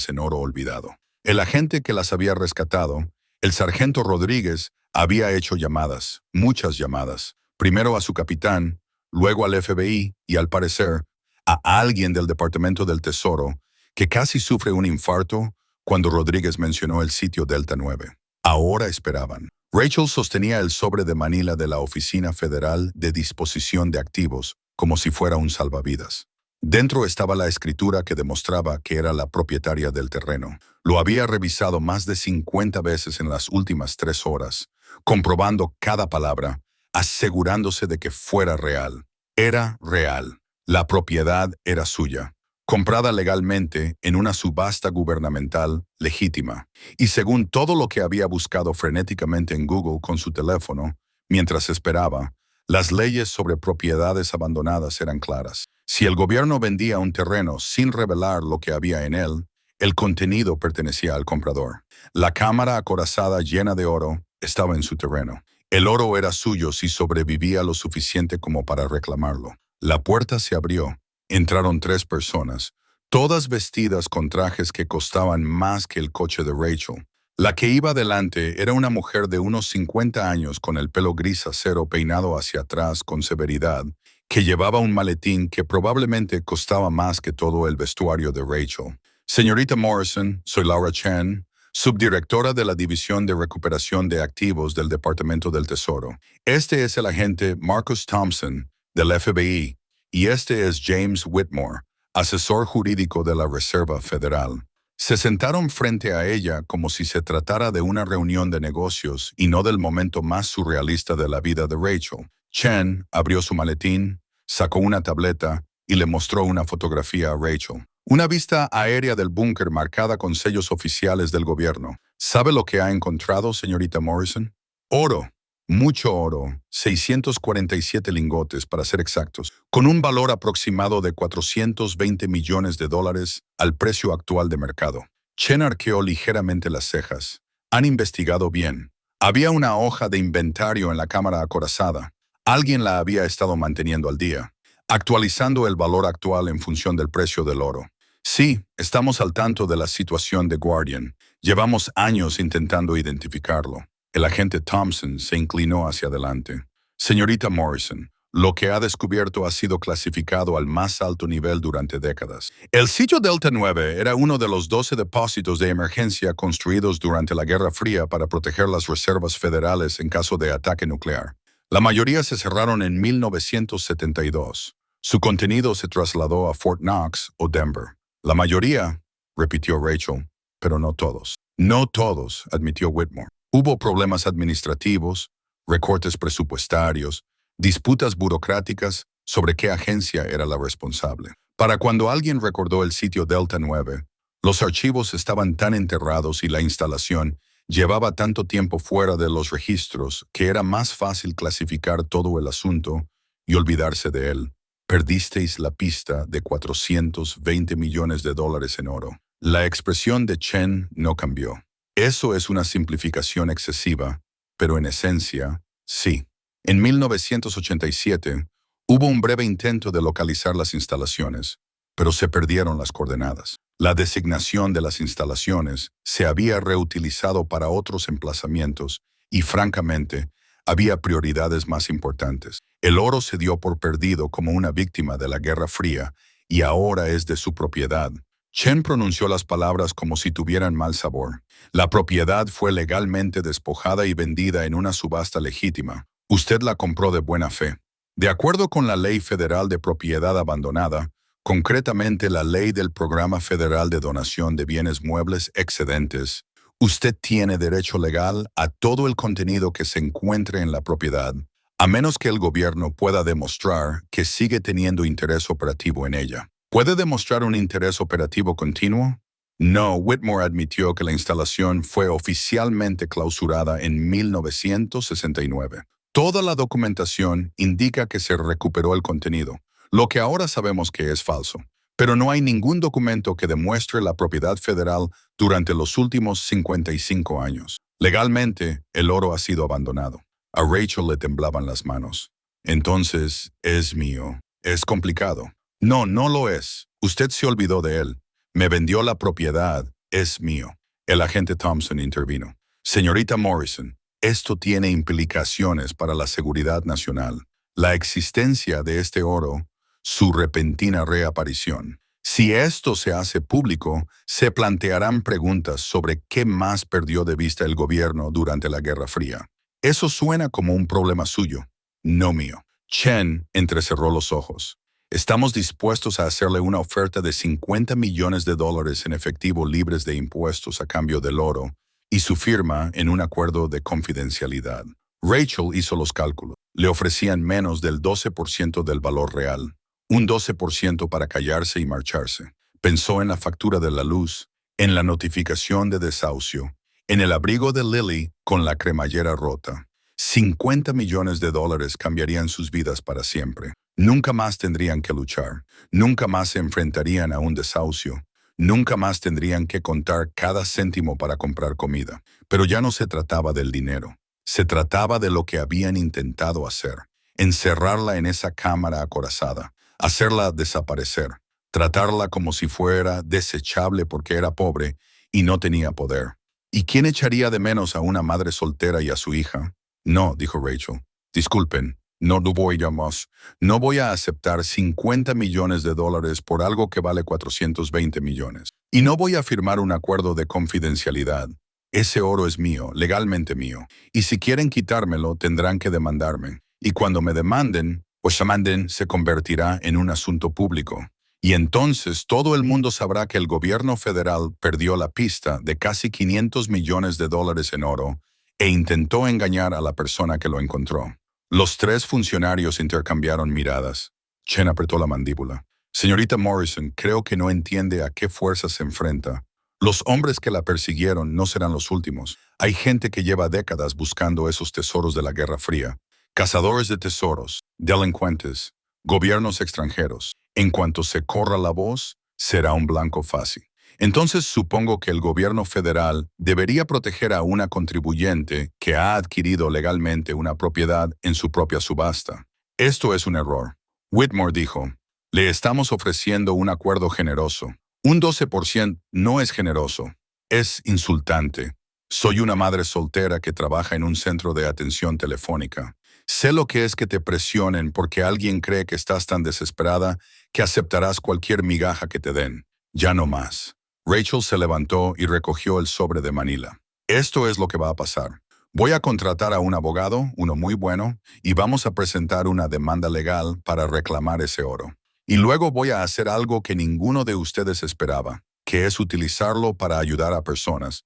en oro olvidado. El agente que las había rescatado, el sargento Rodríguez, había hecho llamadas, muchas llamadas, primero a su capitán, luego al FBI y, al parecer, a alguien del Departamento del Tesoro, que casi sufre un infarto cuando Rodríguez mencionó el sitio Delta 9. Ahora esperaban. Rachel sostenía el sobre de Manila de la Oficina Federal de Disposición de Activos como si fuera un salvavidas. Dentro estaba la escritura que demostraba que era la propietaria del terreno. Lo había revisado más de 50 veces en las últimas 3 horas, comprobando cada palabra, asegurándose de que fuera real. Era real. La propiedad era suya, comprada legalmente en una subasta gubernamental legítima, y según todo lo que había buscado frenéticamente en Google con su teléfono, mientras esperaba, las leyes sobre propiedades abandonadas eran claras. Si el gobierno vendía un terreno sin revelar lo que había en él, el contenido pertenecía al comprador. La cámara acorazada llena de oro estaba en su terreno. El oro era suyo si sobrevivía lo suficiente como para reclamarlo. La puerta se abrió. Entraron 3 personas, todas vestidas con trajes que costaban más que el coche de Rachel. La que iba delante era una mujer de unos 50 años con el pelo gris acero peinado hacia atrás con severidad, que llevaba un maletín que probablemente costaba más que todo el vestuario de Rachel. «Señorita Morrison, soy Laura Chen, subdirectora de la División de Recuperación de Activos del Departamento del Tesoro. Este es el agente Marcus Thompson, del FBI, y este es James Whitmore, asesor jurídico de la Reserva Federal». Se sentaron frente a ella como si se tratara de una reunión de negocios y no del momento más surrealista de la vida de Rachel. Chen abrió su maletín, sacó una tableta y le mostró una fotografía a Rachel. Una vista aérea del búnker marcada con sellos oficiales del gobierno. ¿Sabe lo que ha encontrado, señorita Morrison? Oro. Mucho oro, 647 lingotes para ser exactos, con un valor aproximado de 420 millones de dólares al precio actual de mercado. Chen arqueó ligeramente las cejas. Han investigado bien. Había una hoja de inventario en la cámara acorazada. Alguien la había estado manteniendo al día, actualizando el valor actual en función del precio del oro. Sí, estamos al tanto de la situación de Guardian. Llevamos años intentando identificarlo. El agente Thompson se inclinó hacia adelante. Señorita Morrison, lo que ha descubierto ha sido clasificado al más alto nivel durante décadas. El sitio Delta 9 era uno de los 12 depósitos de emergencia construidos durante la Guerra Fría para proteger las reservas federales en caso de ataque nuclear. La mayoría se cerraron en 1972. Su contenido se trasladó a Fort Knox o Denver. La mayoría, repitió Rachel, pero no todos. No todos, admitió Whitmore. Hubo problemas administrativos, recortes presupuestarios, disputas burocráticas sobre qué agencia era la responsable. Para cuando alguien recordó el sitio Delta 9, los archivos estaban tan enterrados y la instalación llevaba tanto tiempo fuera de los registros que era más fácil clasificar todo el asunto y olvidarse de él. Perdisteis la pista de 420 millones de dólares en oro. La expresión de Chen no cambió. Eso es una simplificación excesiva, pero en esencia, sí. En 1987, hubo un breve intento de localizar las instalaciones, pero se perdieron las coordenadas. La designación de las instalaciones se había reutilizado para otros emplazamientos y, francamente, había prioridades más importantes. El oro se dio por perdido como una víctima de la Guerra Fría y ahora es de su propiedad. Chen pronunció las palabras como si tuvieran mal sabor. La propiedad fue legalmente despojada y vendida en una subasta legítima. Usted la compró de buena fe. De acuerdo con la Ley Federal de Propiedad Abandonada, concretamente la Ley del Programa Federal de Donación de Bienes Muebles Excedentes, usted tiene derecho legal a todo el contenido que se encuentre en la propiedad, a menos que el gobierno pueda demostrar que sigue teniendo interés operativo en ella. ¿Puede demostrar un interés operativo continuo? No, Whitmore admitió que la instalación fue oficialmente clausurada en 1969. Toda la documentación indica que se recuperó el contenido, lo que ahora sabemos que es falso. Pero no hay ningún documento que demuestre la propiedad federal durante los últimos 55 años. Legalmente, el oro ha sido abandonado. A Rachel le temblaban las manos. Entonces, es mío. Es complicado. No, no lo es. Usted se olvidó de él. Me vendió la propiedad. Es mío. El agente Thompson intervino. Señorita Morrison, esto tiene implicaciones para la seguridad nacional. La existencia de este oro, su repentina reaparición. Si esto se hace público, se plantearán preguntas sobre qué más perdió de vista el gobierno durante la Guerra Fría. Eso suena como un problema suyo, no mío. Chen entrecerró los ojos. Estamos dispuestos a hacerle una oferta de 50 millones de dólares en efectivo libres de impuestos a cambio del oro y su firma en un acuerdo de confidencialidad. Rachel hizo los cálculos. Le ofrecían menos del 12% del valor real. Un 12% para callarse y marcharse. Pensó en la factura de la luz, en la notificación de desahucio, en el abrigo de Lily con la cremallera rota. 50 millones de dólares cambiarían sus vidas para siempre. Nunca más tendrían que luchar. Nunca más se enfrentarían a un desahucio. Nunca más tendrían que contar cada céntimo para comprar comida. Pero ya no se trataba del dinero. Se trataba de lo que habían intentado hacer. Encerrarla en esa cámara acorazada. Hacerla desaparecer. Tratarla como si fuera desechable porque era pobre y no tenía poder. ¿Y quién echaría de menos a una madre soltera y a su hija? No, dijo Rachel. Disculpen, no lo voy a más. No voy a aceptar 50 millones de dólares por algo que vale 420 millones. Y no voy a firmar un acuerdo de confidencialidad. Ese oro es mío, legalmente mío. Y si quieren quitármelo, tendrán que demandarme. Y cuando me demanden, pues se convertirá en un asunto público. Y entonces todo el mundo sabrá que el gobierno federal perdió la pista de casi 500 millones de dólares en oro e intentó engañar a la persona que lo encontró. Los tres funcionarios intercambiaron miradas. Chen apretó la mandíbula. Señorita Morrison, creo que no entiende a qué fuerza se enfrenta. Los hombres que la persiguieron no serán los últimos. Hay gente que lleva décadas buscando esos tesoros de la Guerra Fría. Cazadores de tesoros, delincuentes, gobiernos extranjeros. En cuanto se corra la voz, será un blanco fácil. Entonces supongo que el gobierno federal debería proteger a una contribuyente que ha adquirido legalmente una propiedad en su propia subasta. Esto es un error. Whitmore dijo, le estamos ofreciendo un acuerdo generoso. Un 12% no es generoso, es insultante. Soy una madre soltera que trabaja en un centro de atención telefónica. Sé lo que es que te presionen porque alguien cree que estás tan desesperada que aceptarás cualquier migaja que te den. Ya no más. Rachel se levantó y recogió el sobre de Manila. Esto es lo que va a pasar. Voy a contratar a un abogado, uno muy bueno, y vamos a presentar una demanda legal para reclamar ese oro. Y luego voy a hacer algo que ninguno de ustedes esperaba, que es utilizarlo para ayudar a personas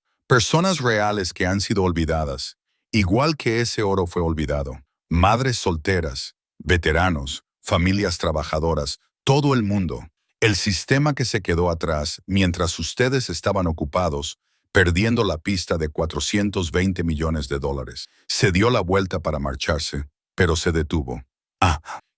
reales que han sido olvidadas, igual que ese oro fue olvidado. Madres solteras, veteranos, familias trabajadoras, todo el mundo. El sistema que se quedó atrás mientras ustedes estaban ocupados, perdiendo la pista de 420 millones de dólares. Se dio la vuelta para marcharse, pero se detuvo.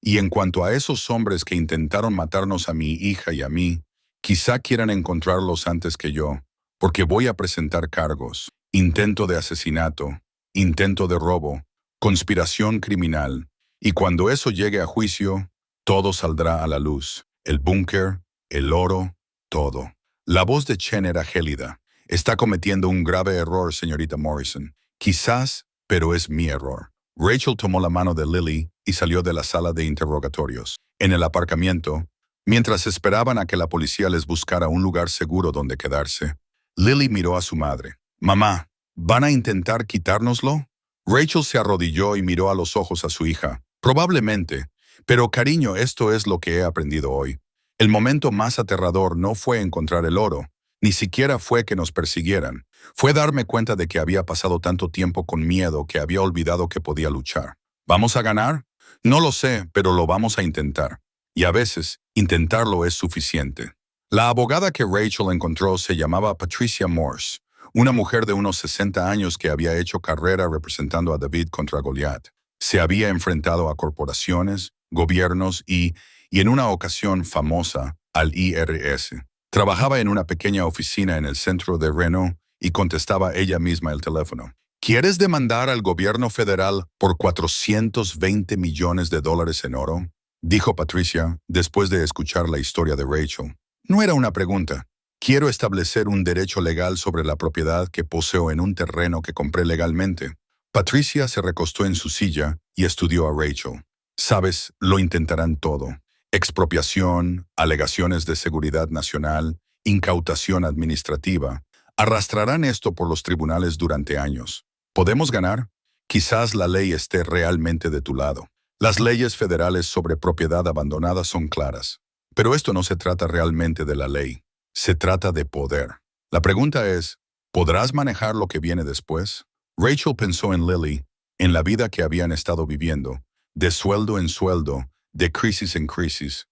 Y en cuanto a esos hombres que intentaron matarnos a mi hija y a mí, quizá quieran encontrarlos antes que yo, porque voy a presentar cargos, intento de asesinato, intento de robo, conspiración criminal, y cuando eso llegue a juicio, todo saldrá a la luz. El búnker, el oro, todo. La voz de Chen era gélida. Está cometiendo un grave error, señorita Morrison. Quizás, pero es mi error. Rachel tomó la mano de Lily y salió de la sala de interrogatorios. En el aparcamiento, mientras esperaban a que la policía les buscara un lugar seguro donde quedarse, Lily miró a su madre. Mamá, ¿van a intentar quitárnoslo? Rachel se arrodilló y miró a los ojos a su hija. Probablemente, pero cariño, esto es lo que he aprendido hoy. El momento más aterrador no fue encontrar el oro, ni siquiera fue que nos persiguieran. Fue darme cuenta de que había pasado tanto tiempo con miedo que había olvidado que podía luchar. ¿Vamos a ganar? No lo sé, pero lo vamos a intentar. Y a veces, intentarlo es suficiente. La abogada que Rachel encontró se llamaba Patricia Morse, una mujer de unos 60 años que había hecho carrera representando a David contra Goliat. Se había enfrentado a corporaciones, gobiernos y en una ocasión famosa, al IRS. Trabajaba en una pequeña oficina en el centro de Reno y contestaba ella misma el teléfono. ¿Quieres demandar al gobierno federal por 420 millones de dólares en oro? Dijo Patricia, después de escuchar la historia de Rachel. No era una pregunta. Quiero establecer un derecho legal sobre la propiedad que poseo en un terreno que compré legalmente. Patricia se recostó en su silla y estudió a Rachel. Sabes, lo intentarán todo. Expropiación, alegaciones de seguridad nacional, incautación administrativa. Arrastrarán esto por los tribunales durante años. ¿Podemos ganar? Quizás la ley esté realmente de tu lado. Las leyes federales sobre propiedad abandonada son claras. Pero esto no se trata realmente de la ley. Se trata de poder. La pregunta es, ¿podrás manejar lo que viene después? Rachel pensó en Lily, en la vida que habían estado viviendo, de sueldo en sueldo, de crisis en crisis,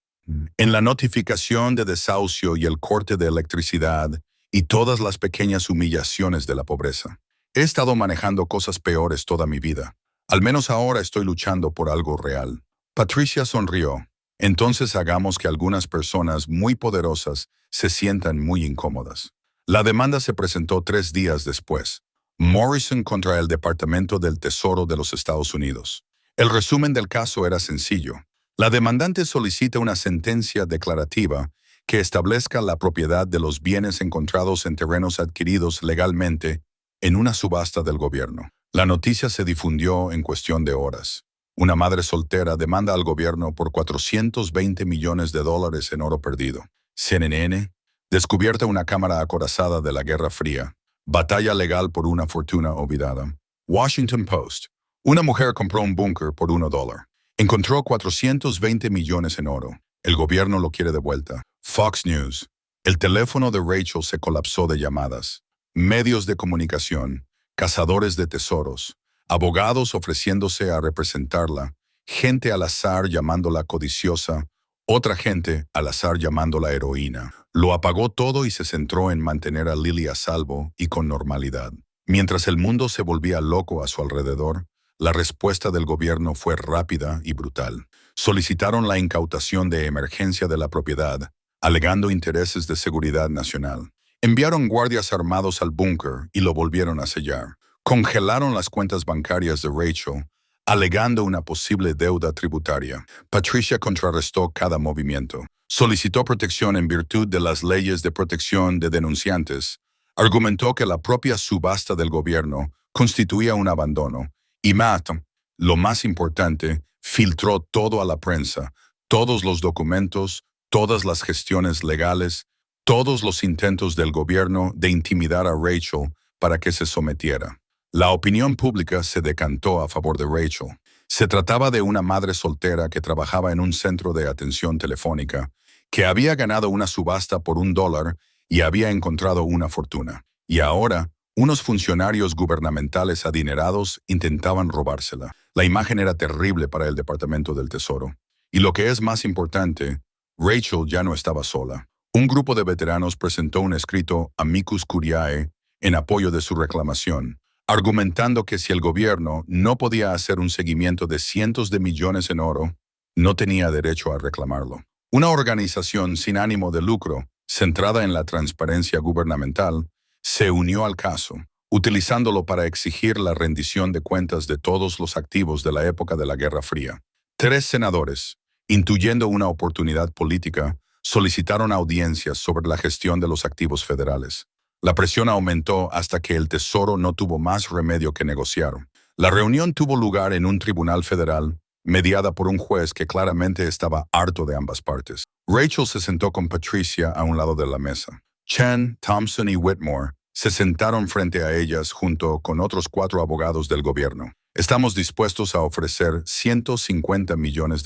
en la notificación de desahucio y el corte de electricidad y todas las pequeñas humillaciones de la pobreza. He estado manejando cosas peores toda mi vida. Al menos ahora estoy luchando por algo real. Patricia sonrió. Entonces hagamos que algunas personas muy poderosas se sientan muy incómodas. La demanda se presentó 3 días después. Morrison contra el Departamento del Tesoro de los Estados Unidos. El resumen del caso era sencillo. La demandante solicita una sentencia declarativa que establezca la propiedad de los bienes encontrados en terrenos adquiridos legalmente en una subasta del gobierno. La noticia se difundió en cuestión de horas. Una madre soltera demanda al gobierno por 420 millones de dólares en oro perdido. CNN, descubierta una cámara acorazada de la Guerra Fría. Batalla legal por una fortuna olvidada. Washington Post. Una mujer compró un búnker por $1. Encontró 420 millones en oro. El gobierno lo quiere de vuelta. Fox News. El teléfono de Rachel se colapsó de llamadas. Medios de comunicación, cazadores de tesoros, abogados ofreciéndose a representarla, gente al azar llamándola codiciosa, otra gente al azar llamándola heroína. Lo apagó todo y se centró en mantener a Lily a salvo y con normalidad. Mientras el mundo se volvía loco a su alrededor, la respuesta del gobierno fue rápida y brutal. Solicitaron la incautación de emergencia de la propiedad, alegando intereses de seguridad nacional. Enviaron guardias armados al búnker y lo volvieron a sellar. Congelaron las cuentas bancarias de Rachel, alegando una posible deuda tributaria. Patricia contrarrestó cada movimiento. Solicitó protección en virtud de las leyes de protección de denunciantes. Argumentó que la propia subasta del gobierno constituía un abandono. Y Matt, lo más importante, filtró todo a la prensa, todos los documentos, todas las gestiones legales, todos los intentos del gobierno de intimidar a Rachel para que se sometiera. La opinión pública se decantó a favor de Rachel. Se trataba de una madre soltera que trabajaba en un centro de atención telefónica, que había ganado una subasta por $1 y había encontrado una fortuna. Y ahora, unos funcionarios gubernamentales adinerados intentaban robársela. La imagen era terrible para el Departamento del Tesoro. Y lo que es más importante, Rachel ya no estaba sola. Un grupo de veteranos presentó un escrito amicus curiae en apoyo de su reclamación, argumentando que si el gobierno no podía hacer un seguimiento de cientos de millones en oro, no tenía derecho a reclamarlo. Una organización sin ánimo de lucro, centrada en la transparencia gubernamental, se unió al caso, utilizándolo para exigir la rendición de cuentas de todos los activos de la época de la Guerra Fría. 3 senadores, intuyendo una oportunidad política, solicitaron audiencias sobre la gestión de los activos federales. La presión aumentó hasta que el Tesoro no tuvo más remedio que negociar. La reunión tuvo lugar en un tribunal federal, mediada por un juez que claramente estaba harto de ambas partes. Rachel se sentó con Patricia a un lado de la mesa. Chen, Thompson y Whitmore se sentaron frente a ellas junto con otros 4 abogados del gobierno. Estamos dispuestos a ofrecer $150 millones,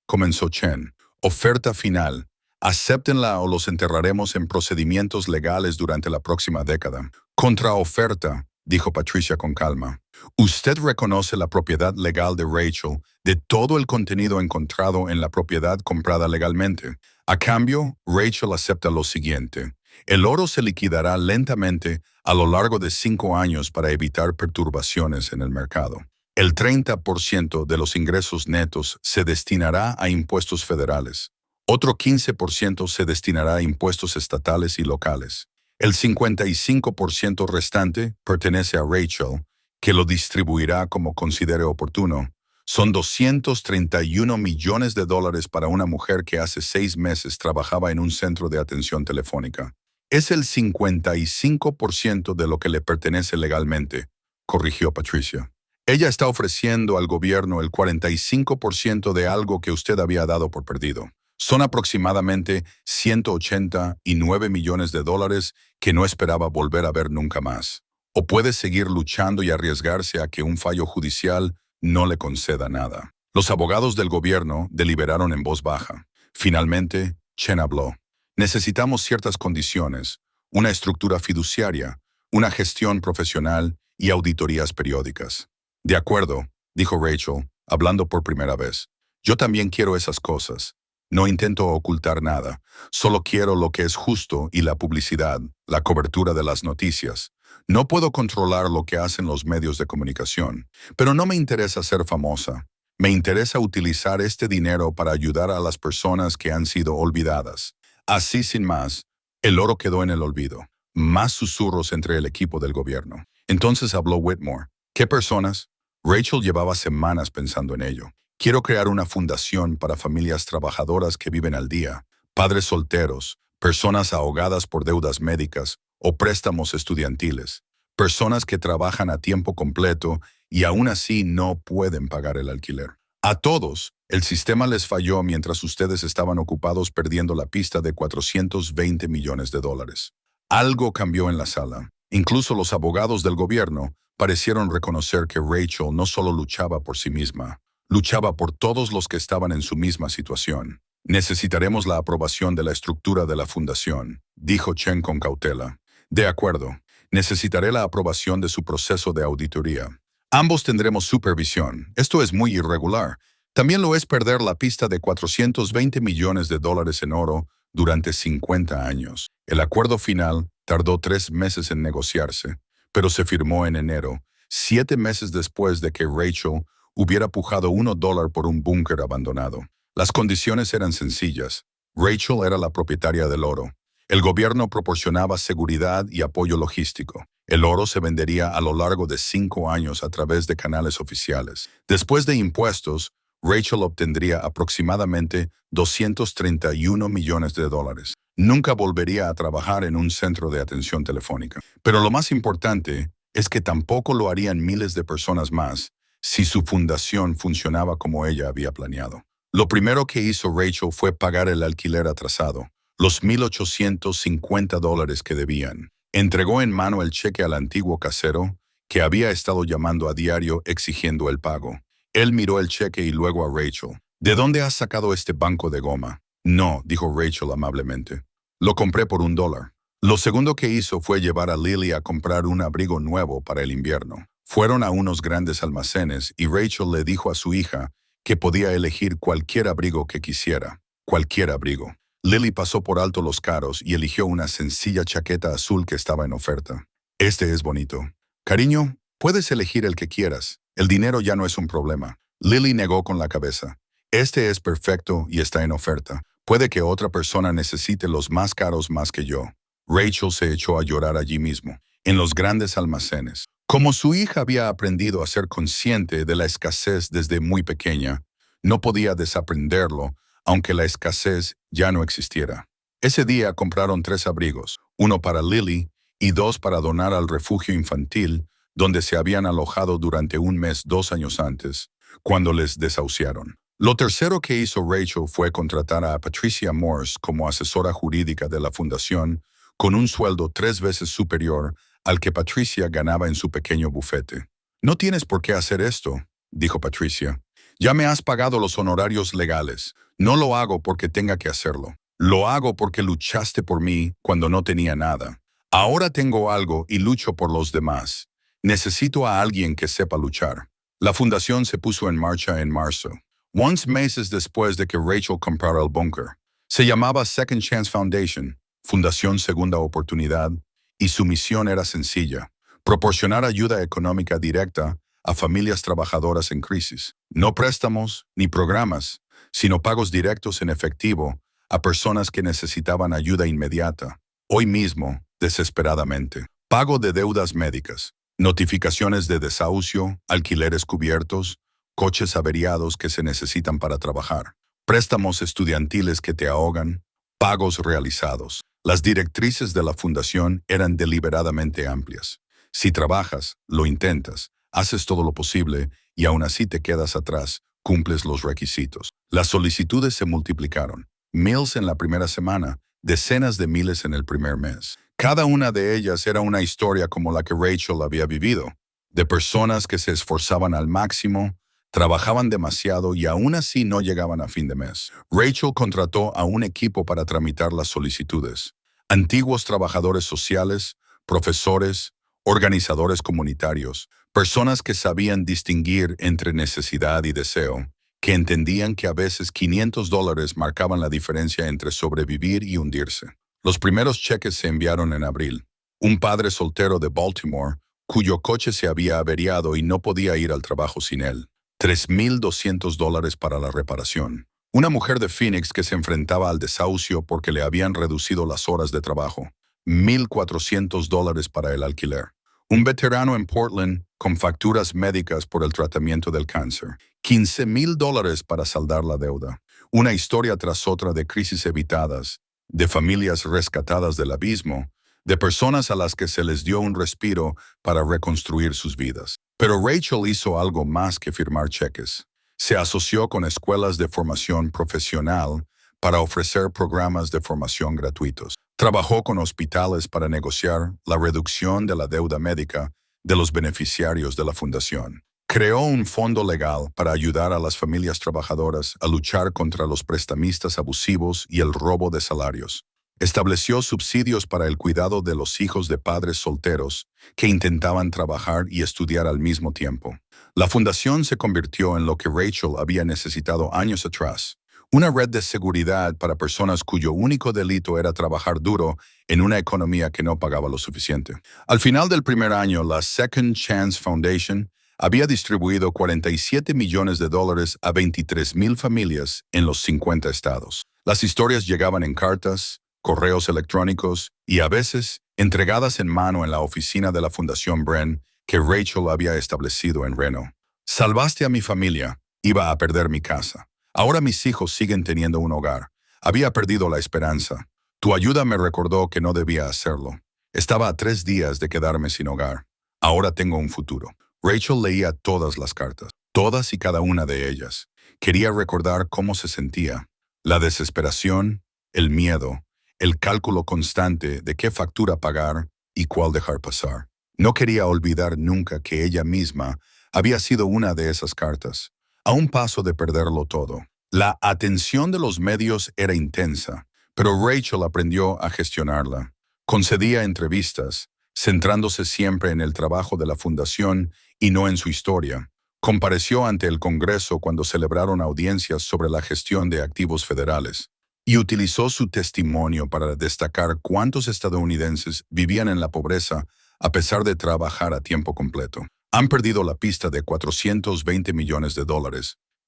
comenzó Chen. Oferta final. Acéptenla o los enterraremos en procedimientos legales durante la próxima década. Contraoferta, dijo Patricia con calma. Usted reconoce la propiedad legal de Rachel de todo el contenido encontrado en la propiedad comprada legalmente. A cambio, Rachel acepta lo siguiente. El oro se liquidará lentamente a lo largo de 5 años para evitar perturbaciones en el mercado. El 30% de los ingresos netos se destinará a impuestos federales. Otro 15% se destinará a impuestos estatales y locales. El 55% restante pertenece a Rachel, que lo distribuirá como considere oportuno. Son $231 millones para una mujer que hace 6 meses trabajaba en un centro de atención telefónica. Es el 55% de lo que le pertenece legalmente, corrigió Patricia. Ella está ofreciendo al gobierno el 45% de algo que usted había dado por perdido. Son aproximadamente $189 millones que no esperaba volver a ver nunca más. O puede seguir luchando y arriesgarse a que un fallo judicial no le conceda nada. Los abogados del gobierno deliberaron en voz baja. Finalmente, Chen habló. Necesitamos ciertas condiciones, una estructura fiduciaria, una gestión profesional y auditorías periódicas. De acuerdo, dijo Rachel, hablando por primera vez. Yo también quiero esas cosas. No intento ocultar nada, solo quiero lo que es justo y la publicidad, la cobertura de las noticias. No puedo controlar lo que hacen los medios de comunicación, pero no me interesa ser famosa. Me interesa utilizar este dinero para ayudar a las personas que han sido olvidadas. Así sin más, el oro quedó en el olvido. Más susurros entre el equipo del gobierno. Entonces habló Whitmore. ¿Qué personas? Rachel llevaba semanas pensando en ello. Quiero crear una fundación para familias trabajadoras que viven al día, padres solteros, personas ahogadas por deudas médicas o préstamos estudiantiles, personas que trabajan a tiempo completo y aún así no pueden pagar el alquiler. A todos, el sistema les falló mientras ustedes estaban ocupados perdiendo la pista de $420 millones. Algo cambió en la sala. Incluso los abogados del gobierno parecieron reconocer que Rachel no solo luchaba por sí misma, luchaba por todos los que estaban en su misma situación. Necesitaremos la aprobación de la estructura de la fundación, dijo Chen con cautela. De acuerdo. Necesitaré la aprobación de su proceso de auditoría. Ambos tendremos supervisión. Esto es muy irregular. También lo es perder la pista de 420 millones de dólares en oro durante 50 años. El acuerdo final tardó 3 meses en negociarse, pero se firmó en enero, 7 meses después de que Rachel hubiera pujado $1 por un búnker abandonado. Las condiciones eran sencillas. Rachel era la propietaria del oro. El gobierno proporcionaba seguridad y apoyo logístico. El oro se vendería a lo largo de 5 años a través de canales oficiales. Después de impuestos, Rachel obtendría aproximadamente 231 millones de dólares. Nunca volvería a trabajar en un centro de atención telefónica. Pero lo más importante es que tampoco lo harían miles de personas más si su fundación funcionaba como ella había planeado. Lo primero que hizo Rachel fue pagar el alquiler atrasado, los $1,850 que debían. Entregó en mano el cheque al antiguo casero, que había estado llamando a diario exigiendo el pago. Él miró el cheque y luego a Rachel. ¿De dónde has sacado este banco de goma? No, dijo Rachel amablemente. Lo compré por $1. Lo segundo que hizo fue llevar a Lily a comprar un abrigo nuevo para el invierno. Fueron a unos grandes almacenes y Rachel le dijo a su hija que podía elegir cualquier abrigo que quisiera. Cualquier abrigo. Lily pasó por alto los caros y eligió una sencilla chaqueta azul que estaba en oferta. Este es bonito. Cariño, puedes elegir el que quieras. El dinero ya no es un problema. Lily negó con la cabeza. Este es perfecto y está en oferta. Puede que otra persona necesite los más caros más que yo. Rachel se echó a llorar allí mismo, en los grandes almacenes. Como su hija había aprendido a ser consciente de la escasez desde muy pequeña, no podía desaprenderlo, aunque la escasez ya no existiera. Ese día compraron 3 abrigos, uno para Lily y 2 para donar al refugio infantil, donde se habían alojado durante un mes 2 años antes, cuando les desahuciaron. Lo tercero que hizo Rachel fue contratar a Patricia Morse como asesora jurídica de la fundación, con un sueldo 3 veces superior al que Patricia ganaba en su pequeño bufete. No tienes por qué hacer esto, dijo Patricia. Ya me has pagado los honorarios legales. No lo hago porque tenga que hacerlo. Lo hago porque luchaste por mí cuando no tenía nada. Ahora tengo algo y lucho por los demás. Necesito a alguien que sepa luchar. La fundación se puso en marcha en marzo, 11 meses después de que Rachel comprara el búnker. Se llamaba Second Chance Foundation, Fundación Segunda Oportunidad, y su misión era sencilla: proporcionar ayuda económica directa a familias trabajadoras en crisis. No préstamos ni programas, sino pagos directos en efectivo a personas que necesitaban ayuda inmediata, hoy mismo, desesperadamente. Pago de deudas médicas, notificaciones de desahucio, alquileres cubiertos, coches averiados que se necesitan para trabajar, préstamos estudiantiles que te ahogan, pagos realizados. Las directrices de la fundación eran deliberadamente amplias. Si trabajas, lo intentas, haces todo lo posible y aún así te quedas atrás, cumples los requisitos. Las solicitudes se multiplicaron. Miles en la primera semana, decenas de miles en el primer mes. Cada una de ellas era una historia como la que Rachel había vivido, de personas que se esforzaban al máximo, trabajaban demasiado y aún así no llegaban a fin de mes. Rachel contrató a un equipo para tramitar las solicitudes. Antiguos trabajadores sociales, profesores, organizadores comunitarios, personas que sabían distinguir entre necesidad y deseo, que entendían que a veces $500 marcaban la diferencia entre sobrevivir y hundirse. Los primeros cheques se enviaron en abril. Un padre soltero de Baltimore, cuyo coche se había averiado y no podía ir al trabajo sin él. $3,200 para la reparación. Una mujer de Phoenix que se enfrentaba al desahucio porque le habían reducido las horas de trabajo. $1,400 para el alquiler. Un veterano en Portland con facturas médicas por el tratamiento del cáncer. $15,000 para saldar la deuda. Una historia tras otra de crisis evitadas, de familias rescatadas del abismo, de personas a las que se les dio un respiro para reconstruir sus vidas. Pero Rachel hizo algo más que firmar cheques. Se asoció con escuelas de formación profesional para ofrecer programas de formación gratuitos. Trabajó con hospitales para negociar la reducción de la deuda médica de los beneficiarios de la fundación. Creó un fondo legal para ayudar a las familias trabajadoras a luchar contra los prestamistas abusivos y el robo de salarios. Estableció subsidios para el cuidado de los hijos de padres solteros que intentaban trabajar y estudiar al mismo tiempo. La fundación se convirtió en lo que Rachel había necesitado años atrás, una red de seguridad para personas cuyo único delito era trabajar duro en una economía que no pagaba lo suficiente. Al final del primer año, la Second Chance Foundation había distribuido $47 millones a 23,000 familias en los 50 estados. Las historias llegaban en cartas, correos electrónicos y a veces entregadas en mano en la oficina de la Fundación Bren que Rachel había establecido en Reno. Salvaste a mi familia, iba a perder mi casa. Ahora mis hijos siguen teniendo un hogar. Había perdido la esperanza. Tu ayuda me recordó que no debía hacerlo. Estaba a 3 días de quedarme sin hogar. Ahora tengo un futuro. Rachel leía todas las cartas, todas y cada una de ellas. Quería recordar cómo se sentía. La desesperación, el miedo, el cálculo constante de qué factura pagar y cuál dejar pasar. No quería olvidar nunca que ella misma había sido una de esas cartas, a un paso de perderlo todo. La atención de los medios era intensa, pero Rachel aprendió a gestionarla. Concedía entrevistas, centrándose siempre en el trabajo de la fundación y no en su historia. Compareció ante el Congreso cuando celebraron audiencias sobre la gestión de activos federales y utilizó su testimonio para destacar cuántos estadounidenses vivían en la pobreza a pesar de trabajar a tiempo completo. Han perdido la pista de $420 millones,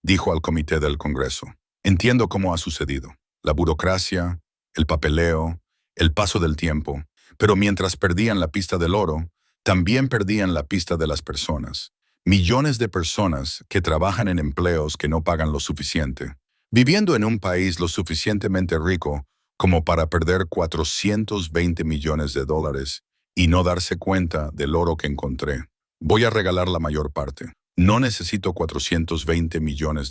dijo al comité del Congreso. Entiendo cómo ha sucedido. La burocracia, el papeleo, el paso del tiempo. Pero mientras perdían la pista del oro, también perdían la pista de las personas. Millones de personas que trabajan en empleos que no pagan lo suficiente, viviendo en un país lo suficientemente rico como para perder $420 millones y no darse cuenta del oro que encontré. Voy a regalar la mayor parte. No necesito $420 millones.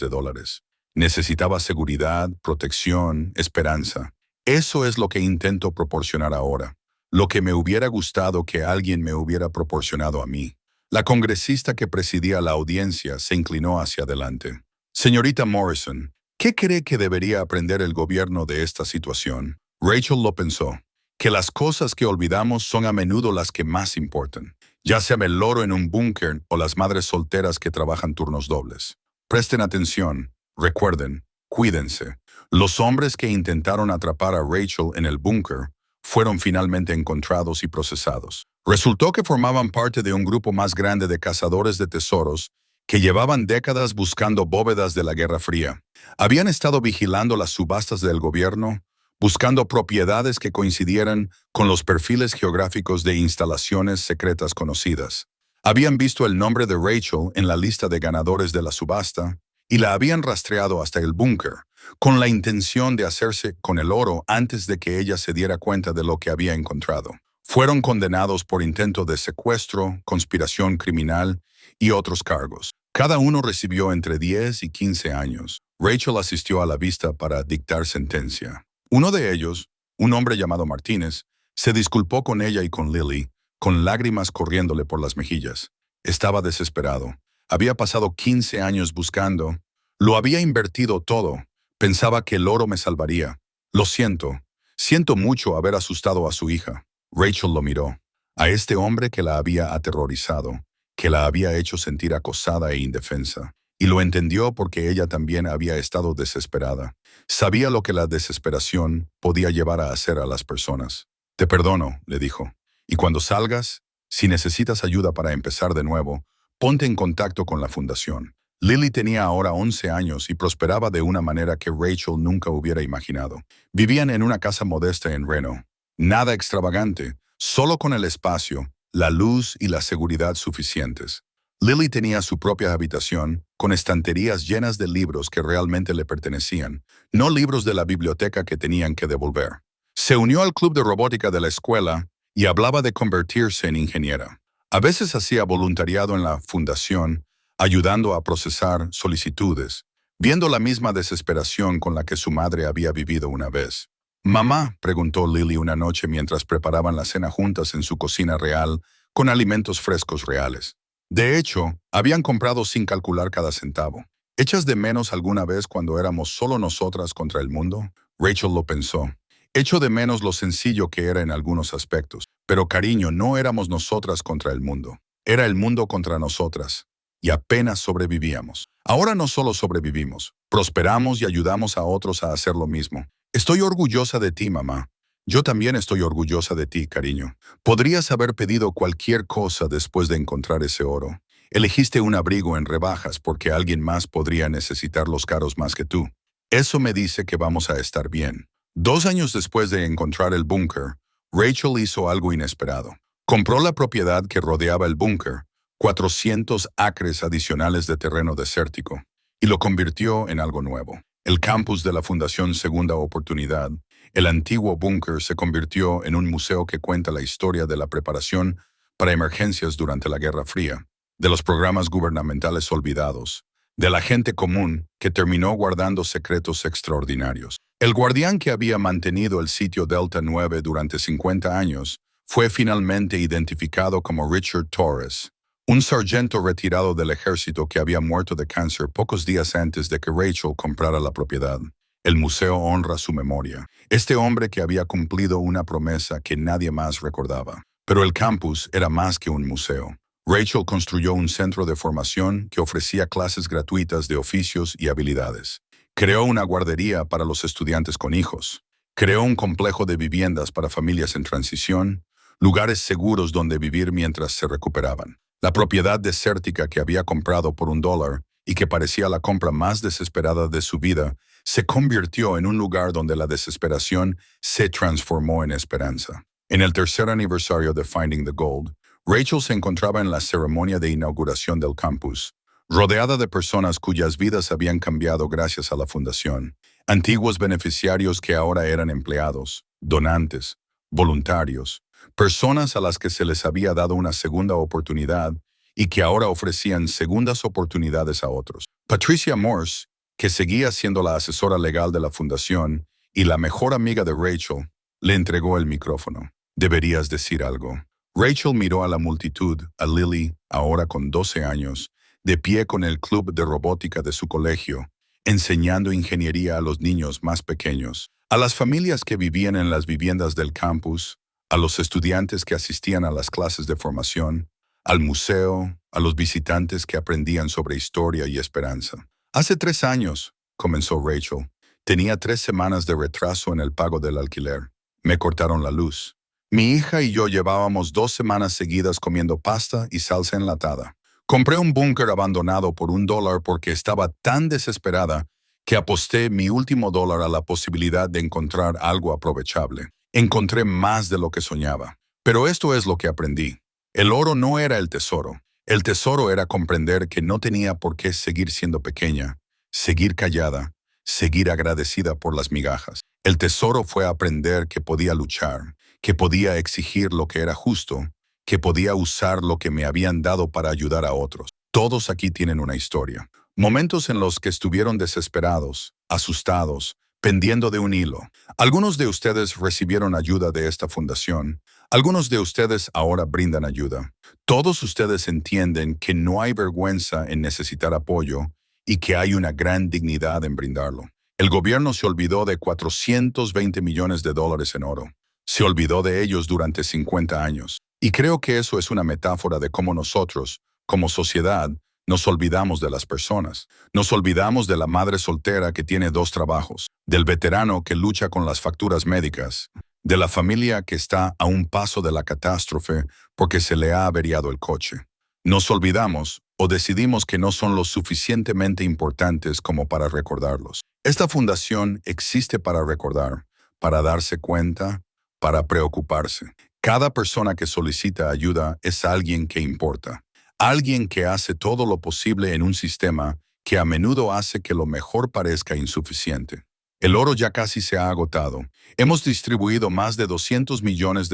Necesitaba seguridad, protección, esperanza. Eso es lo que intento proporcionar ahora. Lo que me hubiera gustado que alguien me hubiera proporcionado a mí. La congresista que presidía la audiencia se inclinó hacia adelante. Señorita Morrison, ¿qué cree que debería aprender el gobierno de esta situación? Rachel lo pensó. Que las cosas que olvidamos son a menudo las que más importan, ya sea el oro en un búnker o las madres solteras que trabajan turnos dobles. Presten atención, recuerden, cuídense. Los hombres que intentaron atrapar a Rachel en el búnker fueron finalmente encontrados y procesados. Resultó que formaban parte de un grupo más grande de cazadores de tesoros que llevaban décadas buscando bóvedas de la Guerra Fría. Habían estado vigilando las subastas del gobierno, buscando propiedades que coincidieran con los perfiles geográficos de instalaciones secretas conocidas. Habían visto el nombre de Rachel en la lista de ganadores de la subasta y la habían rastreado hasta el búnker, con la intención de hacerse con el oro antes de que ella se diera cuenta de lo que había encontrado. Fueron condenados por intento de secuestro, conspiración criminal y otros cargos. Cada uno recibió entre 10 y 15 años. Rachel asistió a la vista para dictar sentencia. Uno de ellos, un hombre llamado Martínez, se disculpó con ella y con Lily, con lágrimas corriéndole por las mejillas. Estaba desesperado. Había pasado 15 años buscando. Lo había invertido todo. Pensaba que el oro me salvaría. Lo siento. Siento mucho haber asustado a su hija. Rachel lo miró. A este hombre que la había aterrorizado, que la había hecho sentir acosada e indefensa. Y lo entendió porque ella también había estado desesperada. Sabía lo que la desesperación podía llevar a hacer a las personas. Te perdono, le dijo. Y cuando salgas, si necesitas ayuda para empezar de nuevo, ponte en contacto con la fundación. Lily tenía ahora 11 años y prosperaba de una manera que Rachel nunca hubiera imaginado. Vivían en una casa modesta en Reno. Nada extravagante, solo con el espacio, la luz y la seguridad suficientes. Lily tenía su propia habitación, con estanterías llenas de libros que realmente le pertenecían, no libros de la biblioteca que tenían que devolver. Se unió al club de robótica de la escuela y hablaba de convertirse en ingeniera. A veces hacía voluntariado en la fundación, ayudando a procesar solicitudes, viendo la misma desesperación con la que su madre había vivido una vez. «Mamá», preguntó Lily una noche mientras preparaban la cena juntas en su cocina real, con alimentos frescos reales. De hecho, habían comprado sin calcular cada centavo. ¿Echas de menos alguna vez cuando éramos solo nosotras contra el mundo? Rachel lo pensó. Echo de menos lo sencillo que era en algunos aspectos. Pero cariño, no éramos nosotras contra el mundo. Era el mundo contra nosotras. Y apenas sobrevivíamos. Ahora no solo sobrevivimos, prosperamos y ayudamos a otros a hacer lo mismo. Estoy orgullosa de ti, mamá. Yo también estoy orgullosa de ti, cariño. Podrías haber pedido cualquier cosa después de encontrar ese oro. Elegiste un abrigo en rebajas porque alguien más podría necesitar los caros más que tú. Eso me dice que vamos a estar bien. 2 años después de encontrar el búnker, Rachel hizo algo inesperado. Compró la propiedad que rodeaba el búnker, 400 acres adicionales de terreno desértico, y lo convirtió en algo nuevo. El campus de la Fundación Segunda Oportunidad, el antiguo búnker, se convirtió en un museo que cuenta la historia de la preparación para emergencias durante la Guerra Fría, de los programas gubernamentales olvidados, de la gente común que terminó guardando secretos extraordinarios. El guardián que había mantenido el sitio Delta 9 durante 50 años fue finalmente identificado como Richard Torres, un sargento retirado del ejército que había muerto de cáncer pocos días antes de que Rachel comprara la propiedad. El museo honra su memoria. Este hombre que había cumplido una promesa que nadie más recordaba. Pero el campus era más que un museo. Rachel construyó un centro de formación que ofrecía clases gratuitas de oficios y habilidades. Creó una guardería para los estudiantes con hijos. Creó un complejo de viviendas para familias en transición, lugares seguros donde vivir mientras se recuperaban. La propiedad desértica que había comprado por $1 y que parecía la compra más desesperada de su vida, se convirtió en un lugar donde la desesperación se transformó en esperanza. En el tercer aniversario de Finding the Gold, Rachel se encontraba en la ceremonia de inauguración del campus, rodeada de personas cuyas vidas habían cambiado gracias a la fundación, antiguos beneficiarios que ahora eran empleados, donantes, voluntarios, personas a las que se les había dado una segunda oportunidad y que ahora ofrecían segundas oportunidades a otros. Patricia Morse, que seguía siendo la asesora legal de la fundación y la mejor amiga de Rachel, le entregó el micrófono. «Deberías decir algo». Rachel miró a la multitud, a Lily, ahora con 12 años, de pie con el club de robótica de su colegio, enseñando ingeniería a los niños más pequeños, a las familias que vivían en las viviendas del campus, a los estudiantes que asistían a las clases de formación, al museo, a los visitantes que aprendían sobre historia y esperanza. «Hace 3 años», comenzó Rachel, «tenía 3 semanas de retraso en el pago del alquiler. Me cortaron la luz. Mi hija y yo llevábamos 2 semanas seguidas comiendo pasta y salsa enlatada. Compré un búnker abandonado por $1 porque estaba tan desesperada que aposté mi último dólar a la posibilidad de encontrar algo aprovechable. Encontré más de lo que soñaba. Pero esto es lo que aprendí. El oro no era el tesoro. El tesoro era comprender que no tenía por qué seguir siendo pequeña, seguir callada, seguir agradecida por las migajas. El tesoro fue aprender que podía luchar, que podía exigir lo que era justo, que podía usar lo que me habían dado para ayudar a otros. Todos aquí tienen una historia. Momentos en los que estuvieron desesperados, asustados, pendiendo de un hilo. Algunos de ustedes recibieron ayuda de esta fundación. Algunos de ustedes ahora brindan ayuda. Todos ustedes entienden que no hay vergüenza en necesitar apoyo y que hay una gran dignidad en brindarlo. El gobierno se olvidó de $420 millones en oro. Se olvidó de ellos durante 50 años. Y creo que eso es una metáfora de cómo nosotros, como sociedad, nos olvidamos de las personas. Nos olvidamos de la madre soltera que tiene 2 trabajos, del veterano que lucha con las facturas médicas, de la familia que está a un paso de la catástrofe porque se le ha averiado el coche. Nos olvidamos o decidimos que no son lo suficientemente importantes como para recordarlos. Esta fundación existe para recordar, para darse cuenta, para preocuparse. Cada persona que solicita ayuda es alguien que importa. Alguien que hace todo lo posible en un sistema que a menudo hace que lo mejor parezca insuficiente. El oro ya casi se ha agotado. Hemos distribuido más de $200 millones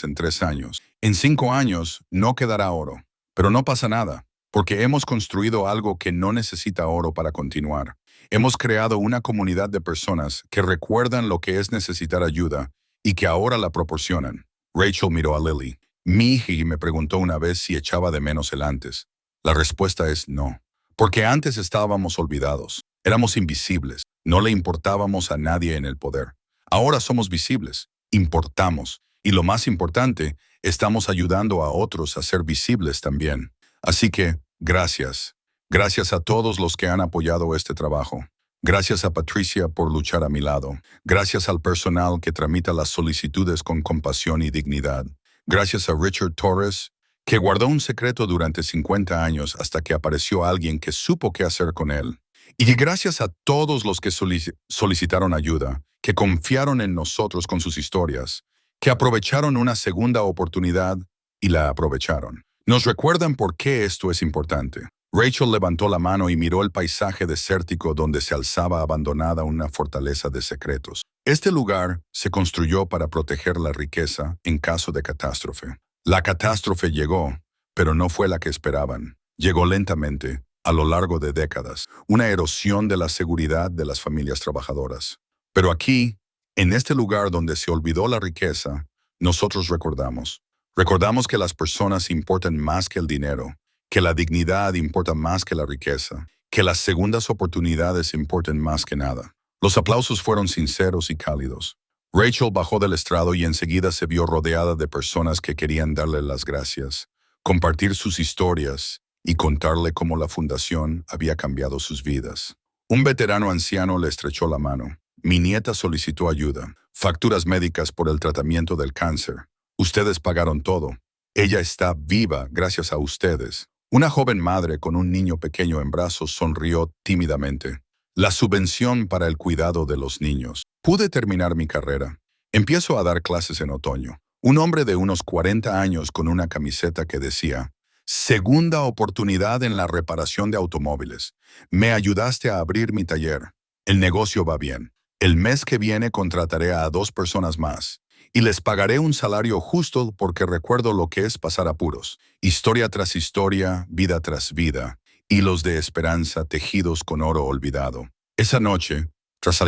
en 3 años. En 5 años no quedará oro. Pero no pasa nada, porque hemos construido algo que no necesita oro para continuar. Hemos creado una comunidad de personas que recuerdan lo que es necesitar ayuda y que ahora la proporcionan. Rachel miró a Lily. Mi hija me preguntó una vez si echaba de menos el antes. La respuesta es no. Porque antes estábamos olvidados, éramos invisibles, no le importábamos a nadie en el poder. Ahora somos visibles, importamos, y lo más importante, estamos ayudando a otros a ser visibles también. Así que, gracias. Gracias a todos los que han apoyado este trabajo. Gracias a Patricia por luchar a mi lado. Gracias al personal que tramita las solicitudes con compasión y dignidad. Gracias a Richard Torres, que guardó un secreto durante 50 años hasta que apareció alguien que supo qué hacer con él. Y gracias a todos los que solicitaron ayuda, que confiaron en nosotros con sus historias, que aprovecharon una segunda oportunidad y la aprovecharon. Nos recuerdan por qué esto es importante. Rachel levantó la mano y miró el paisaje desértico donde se alzaba abandonada una fortaleza de secretos. Este lugar se construyó para proteger la riqueza en caso de catástrofe. La catástrofe llegó, pero no fue la que esperaban. Llegó lentamente, a lo largo de décadas, una erosión de la seguridad de las familias trabajadoras. Pero aquí, en este lugar donde se olvidó la riqueza, nosotros recordamos. Recordamos que las personas importan más que el dinero, que la dignidad importa más que la riqueza, que las segundas oportunidades importan más que nada. Los aplausos fueron sinceros y cálidos. Rachel bajó del estrado y enseguida se vio rodeada de personas que querían darle las gracias, compartir sus historias y contarle cómo la fundación había cambiado sus vidas. Un veterano anciano le estrechó la mano. Mi nieta solicitó ayuda, facturas médicas por el tratamiento del cáncer. Ustedes pagaron todo. Ella está viva gracias a ustedes. Una joven madre con un niño pequeño en brazos sonrió tímidamente. La subvención para el cuidado de los niños. Pude terminar mi carrera. Empiezo a dar clases en otoño. Un hombre de unos 40 años con una camiseta que decía, segunda oportunidad en la reparación de automóviles. Me ayudaste a abrir mi taller. El negocio va bien. El mes que viene contrataré a 2 personas más. Y les pagaré un salario justo porque recuerdo lo que es pasar apuros. Historia tras historia, vida tras vida. Hilos de esperanza tejidos con oro olvidado. Esa noche, tras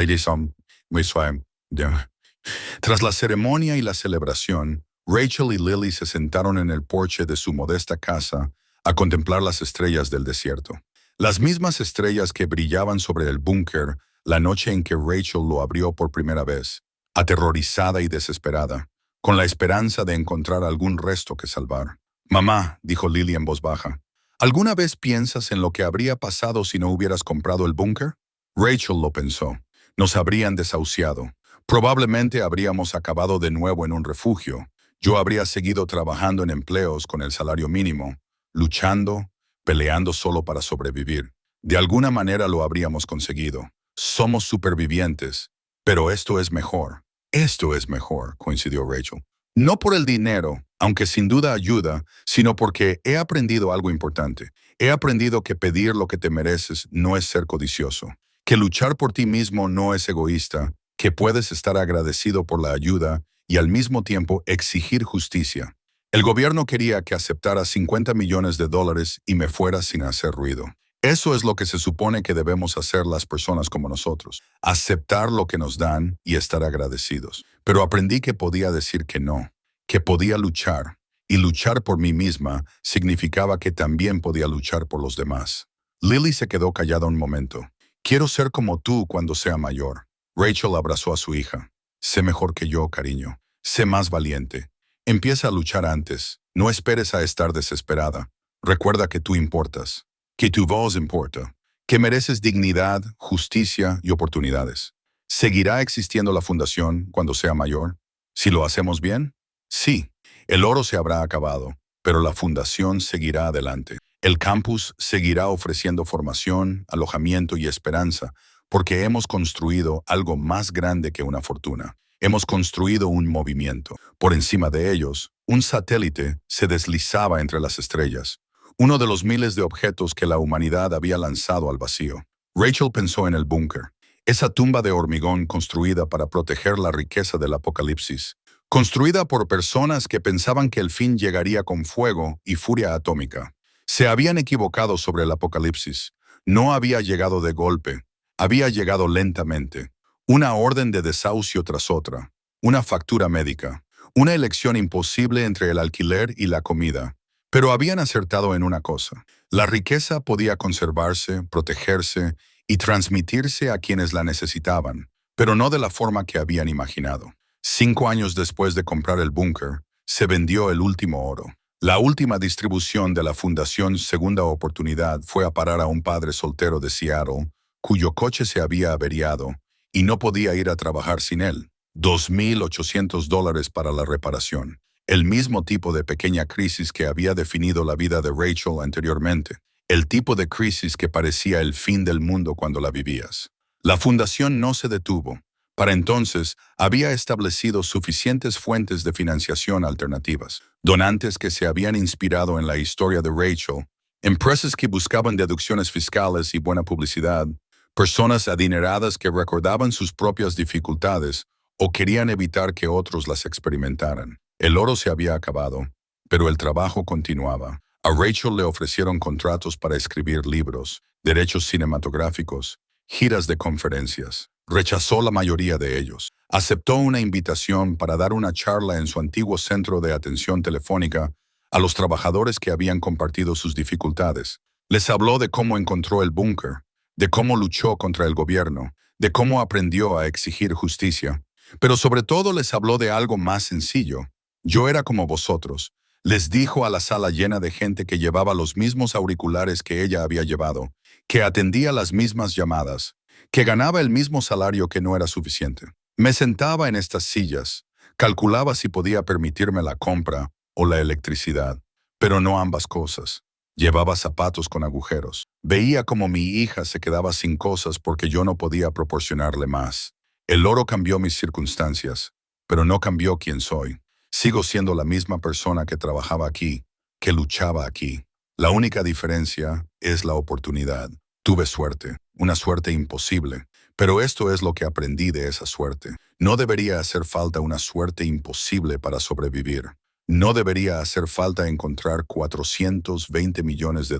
la ceremonia y la celebración, Rachel y Lily se sentaron en el porche de su modesta casa a contemplar las estrellas del desierto. Las mismas estrellas que brillaban sobre el búnker la noche en que Rachel lo abrió por primera vez, aterrorizada y desesperada, con la esperanza de encontrar algún resto que salvar. Mamá, dijo Lily en voz baja, ¿alguna vez piensas en lo que habría pasado si no hubieras comprado el búnker? Rachel lo pensó. Nos habrían desahuciado. Probablemente habríamos acabado de nuevo en un refugio. Yo habría seguido trabajando en empleos con el salario mínimo, luchando, peleando solo para sobrevivir. De alguna manera lo habríamos conseguido. Somos supervivientes, pero esto es mejor. Esto es mejor, coincidió Rachel. No por el dinero, aunque sin duda ayuda, sino porque he aprendido algo importante. He aprendido que pedir lo que te mereces no es ser codicioso, que luchar por ti mismo no es egoísta, que puedes estar agradecido por la ayuda y al mismo tiempo exigir justicia. El gobierno quería que aceptara $50 millones y me fuera sin hacer ruido. Eso es lo que se supone que debemos hacer las personas como nosotros, aceptar lo que nos dan y estar agradecidos. Pero aprendí que podía decir que no, que podía luchar, y luchar por mí misma significaba que también podía luchar por los demás. Lily se quedó callada un momento. Quiero ser como tú cuando sea mayor. Rachel abrazó a su hija. Sé mejor que yo, cariño. Sé más valiente. Empieza a luchar antes. No esperes a estar desesperada. Recuerda que tú importas. Que tu voz importa, que mereces dignidad, justicia y oportunidades. ¿Seguirá existiendo la fundación cuando sea mayor? ¿Si lo hacemos bien? Sí, el oro se habrá acabado, pero la fundación seguirá adelante. El campus seguirá ofreciendo formación, alojamiento y esperanza, porque hemos construido algo más grande que una fortuna. Hemos construido un movimiento. Por encima de ellos, un satélite se deslizaba entre las estrellas. Uno de los miles de objetos que la humanidad había lanzado al vacío. Rachel pensó en el búnker, esa tumba de hormigón construida para proteger la riqueza del apocalipsis, construida por personas que pensaban que el fin llegaría con fuego y furia atómica. Se habían equivocado sobre el apocalipsis. No había llegado de golpe, había llegado lentamente. Una orden de desahucio tras otra, una factura médica, una elección imposible entre el alquiler y la comida. Pero habían acertado en una cosa. La riqueza podía conservarse, protegerse y transmitirse a quienes la necesitaban, pero no de la forma que habían imaginado. 5 años después de comprar el búnker, se vendió el último oro. La última distribución de la Fundación Segunda Oportunidad fue a parar a un padre soltero de Seattle, cuyo coche se había averiado y no podía ir a trabajar sin él. $2,800 para la reparación. El mismo tipo de pequeña crisis que había definido la vida de Rachel anteriormente. El tipo de crisis que parecía el fin del mundo cuando la vivías. La fundación no se detuvo. Para entonces, había establecido suficientes fuentes de financiación alternativas, donantes que se habían inspirado en la historia de Rachel, empresas que buscaban deducciones fiscales y buena publicidad, personas adineradas que recordaban sus propias dificultades o querían evitar que otros las experimentaran. El oro se había acabado, pero el trabajo continuaba. A Rachel le ofrecieron contratos para escribir libros, derechos cinematográficos, giras de conferencias. Rechazó la mayoría de ellos. Aceptó una invitación para dar una charla en su antiguo centro de atención telefónica a los trabajadores que habían compartido sus dificultades. Les habló de cómo encontró el búnker, de cómo luchó contra el gobierno, de cómo aprendió a exigir justicia. Pero sobre todo les habló de algo más sencillo. Yo era como vosotros, les dijo a la sala llena de gente que llevaba los mismos auriculares que ella había llevado, que atendía las mismas llamadas, que ganaba el mismo salario que no era suficiente. Me sentaba en estas sillas, calculaba si podía permitirme la compra o la electricidad, pero no ambas cosas. Llevaba zapatos con agujeros. Veía como mi hija se quedaba sin cosas porque yo no podía proporcionarle más. El oro cambió mis circunstancias, pero no cambió quién soy. Sigo siendo la misma persona que trabajaba aquí, que luchaba aquí. La única diferencia es la oportunidad. Tuve suerte, una suerte imposible, pero esto es lo que aprendí de esa suerte. No debería hacer falta una suerte imposible para sobrevivir. No debería hacer falta encontrar $420 millones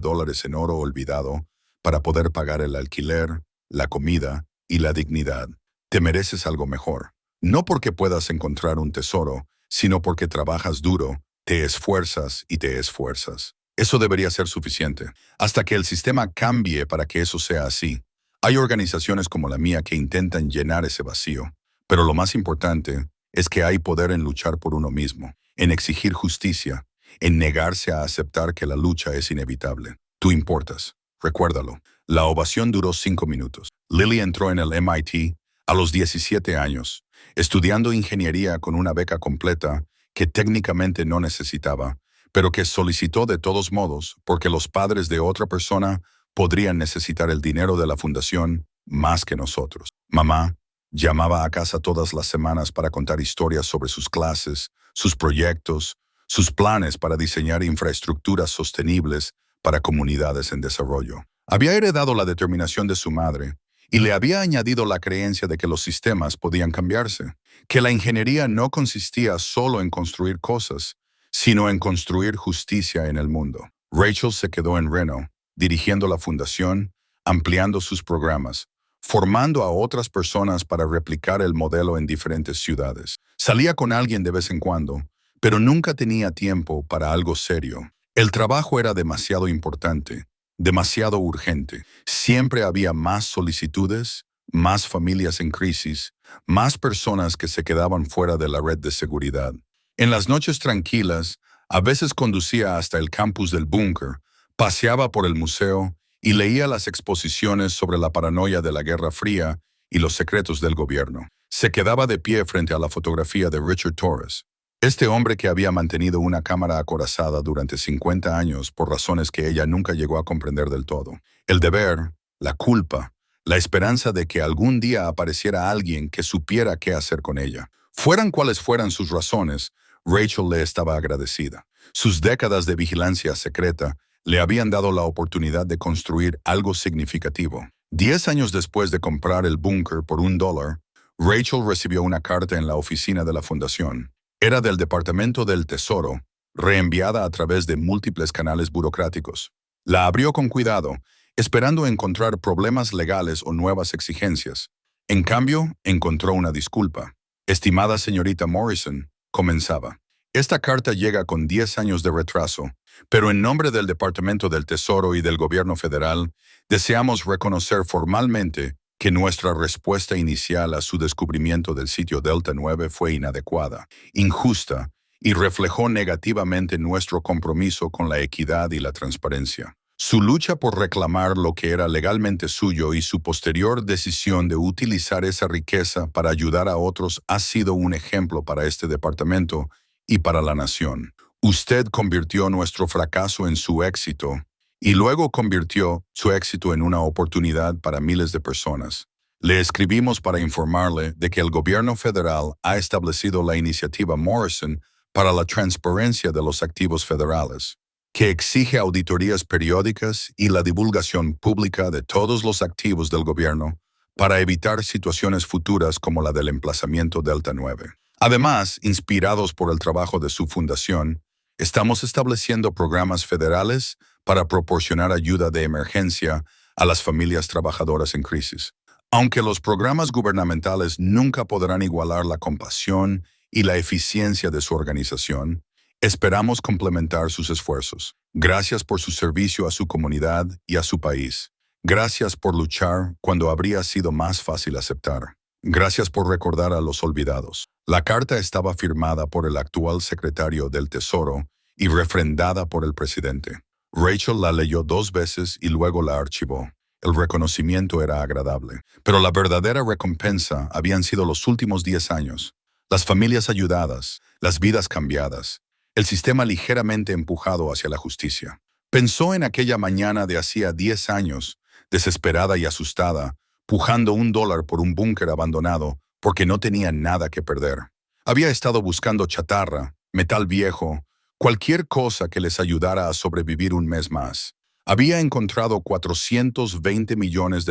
en oro olvidado para poder pagar el alquiler, la comida y la dignidad. Te mereces algo mejor. No porque puedas encontrar un tesoro, sino porque trabajas duro, te esfuerzas y te esfuerzas. Eso debería ser suficiente, hasta que el sistema cambie para que eso sea así. Hay organizaciones como la mía que intentan llenar ese vacío, pero lo más importante es que hay poder en luchar por uno mismo, en exigir justicia, en negarse a aceptar que la lucha es inevitable. Tú importas, recuérdalo. La ovación duró 5 minutos. Lily entró en el MIT a los 17 años, estudiando ingeniería con una beca completa que técnicamente no necesitaba, pero que solicitó de todos modos porque los padres de otra persona podrían necesitar el dinero de la fundación más que nosotros. Mamá llamaba a casa todas las semanas para contar historias sobre sus clases, sus proyectos, sus planes para diseñar infraestructuras sostenibles para comunidades en desarrollo. Había heredado la determinación de su madre y le había añadido la creencia de que los sistemas podían cambiarse, que la ingeniería no consistía solo en construir cosas, sino en construir justicia en el mundo. Rachel se quedó en Reno, dirigiendo la fundación, ampliando sus programas, formando a otras personas para replicar el modelo en diferentes ciudades. Salía con alguien de vez en cuando, pero nunca tenía tiempo para algo serio. El trabajo era demasiado importante, demasiado urgente. Siempre había más solicitudes, más familias en crisis, más personas que se quedaban fuera de la red de seguridad. En las noches tranquilas, a veces conducía hasta el campus del búnker, paseaba por el museo y leía las exposiciones sobre la paranoia de la Guerra Fría y los secretos del gobierno. Se quedaba de pie frente a la fotografía de Richard Torres, este hombre que había mantenido una cámara acorazada durante 50 años por razones que ella nunca llegó a comprender del todo. El deber, la culpa, la esperanza de que algún día apareciera alguien que supiera qué hacer con ella. Fueran cuales fueran sus razones, Rachel le estaba agradecida. Sus décadas de vigilancia secreta le habían dado la oportunidad de construir algo significativo. 10 años después de comprar el búnker por $1, Rachel recibió una carta en la oficina de la fundación. Era del Departamento del Tesoro, reenviada a través de múltiples canales burocráticos. La abrió con cuidado, esperando encontrar problemas legales o nuevas exigencias. En cambio, encontró una disculpa. Estimada señorita Morrison, comenzaba. Esta carta llega con 10 años de retraso, pero en nombre del Departamento del Tesoro y del Gobierno Federal, deseamos reconocer formalmente que nuestra respuesta inicial a su descubrimiento del sitio Delta 9 fue inadecuada, injusta y reflejó negativamente nuestro compromiso con la equidad y la transparencia. Su lucha por reclamar lo que era legalmente suyo y su posterior decisión de utilizar esa riqueza para ayudar a otros ha sido un ejemplo para este departamento y para la nación. Usted convirtió nuestro fracaso en su éxito y luego convirtió su éxito en una oportunidad para miles de personas. Le escribimos para informarle de que el gobierno federal ha establecido la iniciativa Morrison para la transparencia de los activos federales, que exige auditorías periódicas y la divulgación pública de todos los activos del gobierno para evitar situaciones futuras como la del emplazamiento Delta 9. Además, inspirados por el trabajo de su fundación, estamos estableciendo programas federales para proporcionar ayuda de emergencia a las familias trabajadoras en crisis. Aunque los programas gubernamentales nunca podrán igualar la compasión y la eficiencia de su organización, esperamos complementar sus esfuerzos. Gracias por su servicio a su comunidad y a su país. Gracias por luchar cuando habría sido más fácil aceptar. Gracias por recordar a los olvidados. La carta estaba firmada por el actual secretario del Tesoro y refrendada por el presidente. Rachel la leyó 2 veces y luego la archivó. El reconocimiento era agradable, pero la verdadera recompensa habían sido los últimos 10 años. Las familias ayudadas, las vidas cambiadas, el sistema ligeramente empujado hacia la justicia. Pensó en aquella mañana de hacía 10 años, desesperada y asustada, pujando $1 por un búnker abandonado porque no tenía nada que perder. Había estado buscando chatarra, metal viejo, cualquier cosa que les ayudara a sobrevivir un mes más. Había encontrado $420 millones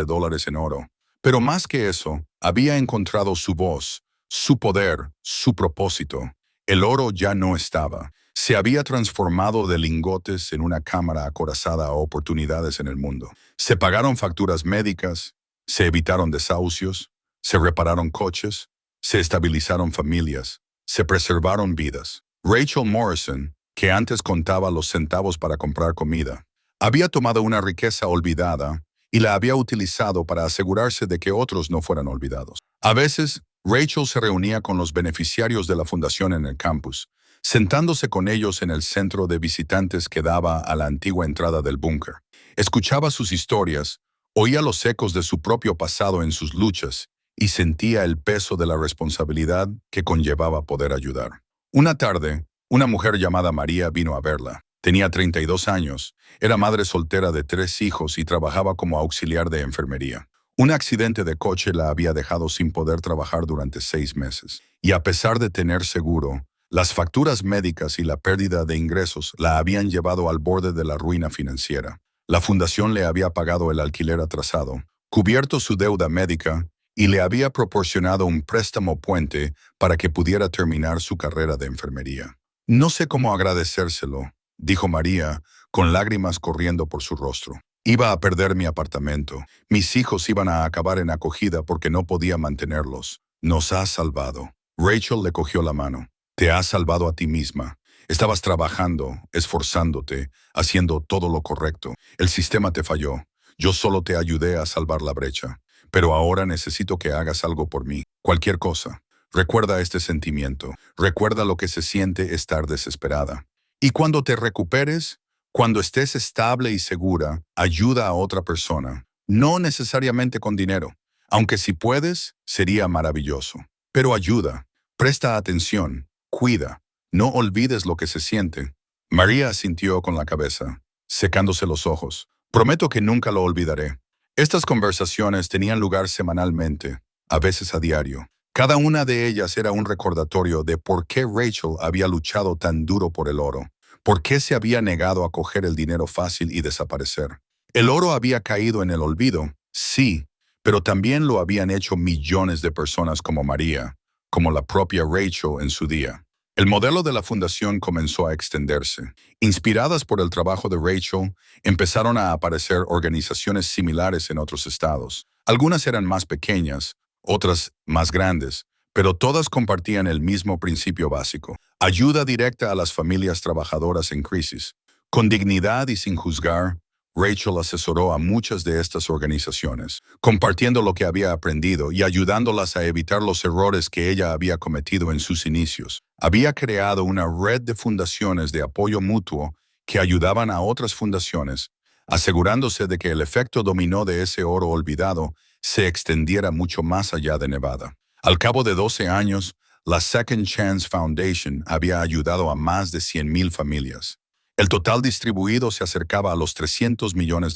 en oro. Pero más que eso, había encontrado su voz, su poder, su propósito. El oro ya no estaba. Se había transformado de lingotes en una cámara acorazada a oportunidades en el mundo. Se pagaron facturas médicas, se evitaron desahucios, se repararon coches, se estabilizaron familias, se preservaron vidas. Rachel Morrison, que antes contaba los centavos para comprar comida, había tomado una riqueza olvidada y la había utilizado para asegurarse de que otros no fueran olvidados. A veces, Rachel se reunía con los beneficiarios de la fundación en el campus, sentándose con ellos en el centro de visitantes que daba a la antigua entrada del búnker. Escuchaba sus historias, oía los ecos de su propio pasado en sus luchas y sentía el peso de la responsabilidad que conllevaba poder ayudar. Una tarde, una mujer llamada María vino a verla. Tenía 32 años, era madre soltera de 3 hijos y trabajaba como auxiliar de enfermería. Un accidente de coche la había dejado sin poder trabajar durante 6 meses. Y a pesar de tener seguro, las facturas médicas y la pérdida de ingresos la habían llevado al borde de la ruina financiera. La fundación le había pagado el alquiler atrasado, cubierto su deuda médica y le había proporcionado un préstamo puente para que pudiera terminar su carrera de enfermería. No sé cómo agradecérselo, dijo María, con lágrimas corriendo por su rostro. Iba a perder mi apartamento. Mis hijos iban a acabar en acogida porque no podía mantenerlos. Nos has salvado. Rachel le cogió la mano. Te has salvado a ti misma. Estabas trabajando, esforzándote, haciendo todo lo correcto. El sistema te falló. Yo solo te ayudé a salvar la brecha. Pero ahora necesito que hagas algo por mí. Cualquier cosa. Recuerda este sentimiento. Recuerda lo que se siente estar desesperada. Y cuando te recuperes, cuando estés estable y segura, ayuda a otra persona. No necesariamente con dinero. Aunque si puedes, sería maravilloso. Pero ayuda. Presta atención. Cuida. No olvides lo que se siente. María asintió con la cabeza, secándose los ojos. Prometo que nunca lo olvidaré. Estas conversaciones tenían lugar semanalmente, a veces a diario. Cada una de ellas era un recordatorio de por qué Rachel había luchado tan duro por el oro, por qué se había negado a coger el dinero fácil y desaparecer. El oro había caído en el olvido, sí, pero también lo habían hecho millones de personas como María, como la propia Rachel en su día. El modelo de la fundación comenzó a extenderse. Inspiradas por el trabajo de Rachel, empezaron a aparecer organizaciones similares en otros estados. Algunas eran más pequeñas, otras más grandes, pero todas compartían el mismo principio básico: Ayuda directa a las familias trabajadoras en crisis. Con dignidad y sin juzgar, Rachel asesoró a muchas de estas organizaciones, compartiendo lo que había aprendido y ayudándolas a evitar los errores que ella había cometido en sus inicios. Había creado una red de fundaciones de apoyo mutuo que ayudaban a otras fundaciones, asegurándose de que el efecto dominó de ese oro olvidado se extendiera mucho más allá de Nevada. Al cabo de 12 años, la Second Chance Foundation había ayudado a más de 100,000 familias. El total distribuido se acercaba a los $300 millones,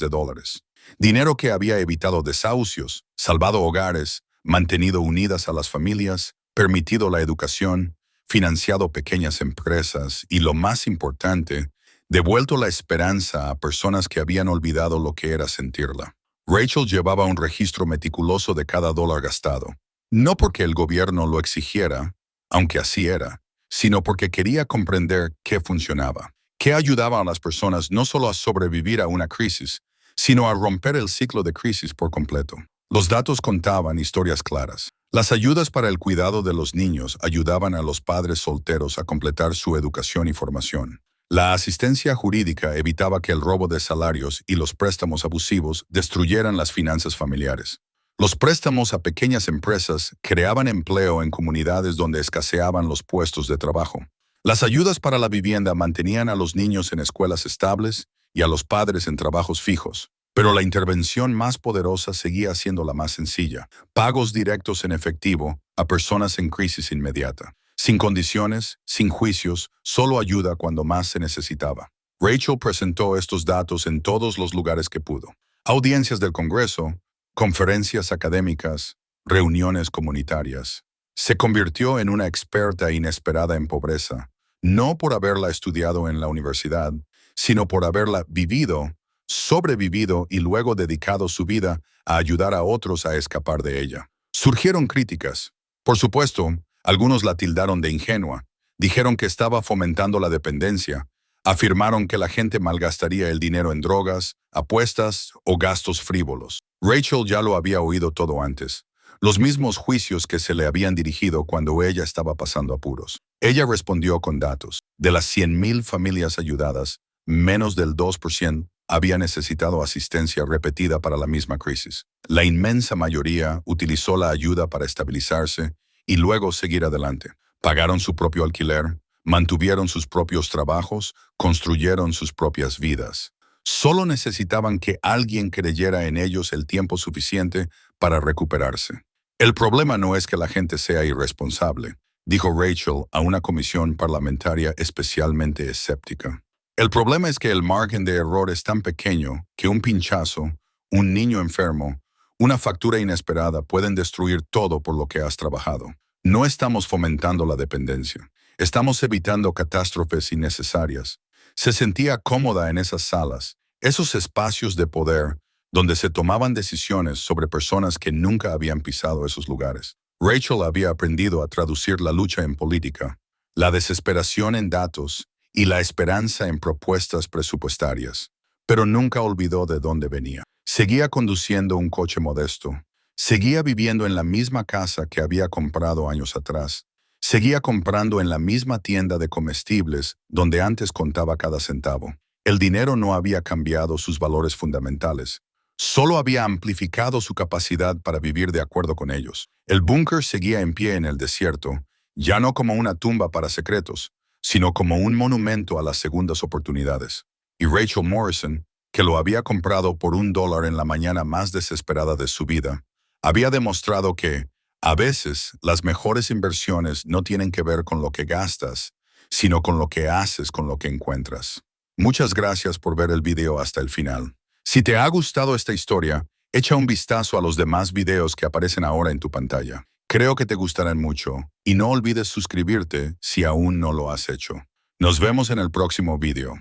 dinero que había evitado desahucios, salvado hogares, mantenido unidas a las familias, permitido la educación, financiado pequeñas empresas y, lo más importante, devuelto la esperanza a personas que habían olvidado lo que era sentirla. Rachel llevaba un registro meticuloso de cada dólar gastado, no porque el gobierno lo exigiera, aunque así era, sino porque quería comprender qué funcionaba, qué ayudaba a las personas no solo a sobrevivir a una crisis, sino a romper el ciclo de crisis por completo. Los datos contaban historias claras. Las ayudas para el cuidado de los niños ayudaban a los padres solteros a completar su educación y formación. La asistencia jurídica evitaba que el robo de salarios y los préstamos abusivos destruyeran las finanzas familiares. Los préstamos a pequeñas empresas creaban empleo en comunidades donde escaseaban los puestos de trabajo. Las ayudas para la vivienda mantenían a los niños en escuelas estables y a los padres en trabajos fijos. Pero la intervención más poderosa seguía siendo la más sencilla: pagos directos en efectivo a personas en crisis inmediata. Sin condiciones, sin juicios, solo ayuda cuando más se necesitaba. Rachel presentó estos datos en todos los lugares que pudo: audiencias del Congreso, conferencias académicas, reuniones comunitarias. Se convirtió en una experta inesperada en pobreza, no por haberla estudiado en la universidad, sino por haberla vivido, sobrevivido y luego dedicado su vida a ayudar a otros a escapar de ella. Surgieron críticas. Por supuesto, algunos la tildaron de ingenua, dijeron que estaba fomentando la dependencia, afirmaron que la gente malgastaría el dinero en drogas, apuestas o gastos frívolos. Rachel ya lo había oído todo antes, los mismos juicios que se le habían dirigido cuando ella estaba pasando apuros. Ella respondió con datos. De las 100,000 familias ayudadas, menos del 2% había necesitado asistencia repetida para la misma crisis. La inmensa mayoría utilizó la ayuda para estabilizarse y luego seguir adelante. Pagaron su propio alquiler, mantuvieron sus propios trabajos, construyeron sus propias vidas. Solo necesitaban que alguien creyera en ellos el tiempo suficiente para recuperarse. El problema no es que la gente sea irresponsable, dijo Rachel a una comisión parlamentaria especialmente escéptica. El problema es que el margen de error es tan pequeño que un pinchazo, un niño enfermo, una factura inesperada pueden destruir todo por lo que has trabajado. No estamos fomentando la dependencia. Estamos evitando catástrofes innecesarias. Se sentía cómoda en esas salas, esos espacios de poder, donde se tomaban decisiones sobre personas que nunca habían pisado esos lugares. Rachel había aprendido a traducir la lucha en política, la desesperación en datos y la esperanza en propuestas presupuestarias, pero nunca olvidó de dónde venía. Seguía conduciendo un coche modesto, seguía viviendo en la misma casa que había comprado años atrás, seguía comprando en la misma tienda de comestibles donde antes contaba cada centavo. El dinero no había cambiado sus valores fundamentales, solo había amplificado su capacidad para vivir de acuerdo con ellos. El búnker seguía en pie en el desierto, ya no como una tumba para secretos, sino como un monumento a las segundas oportunidades. Y Rachel Morrison, que lo había comprado por $1 en la mañana más desesperada de su vida, había demostrado que, a veces, las mejores inversiones no tienen que ver con lo que gastas, sino con lo que haces con lo que encuentras. Muchas gracias por ver el video hasta el final. Si te ha gustado esta historia, echa un vistazo a los demás videos que aparecen ahora en tu pantalla. Creo que te gustarán mucho, y no olvides suscribirte si aún no lo has hecho. Nos vemos en el próximo video.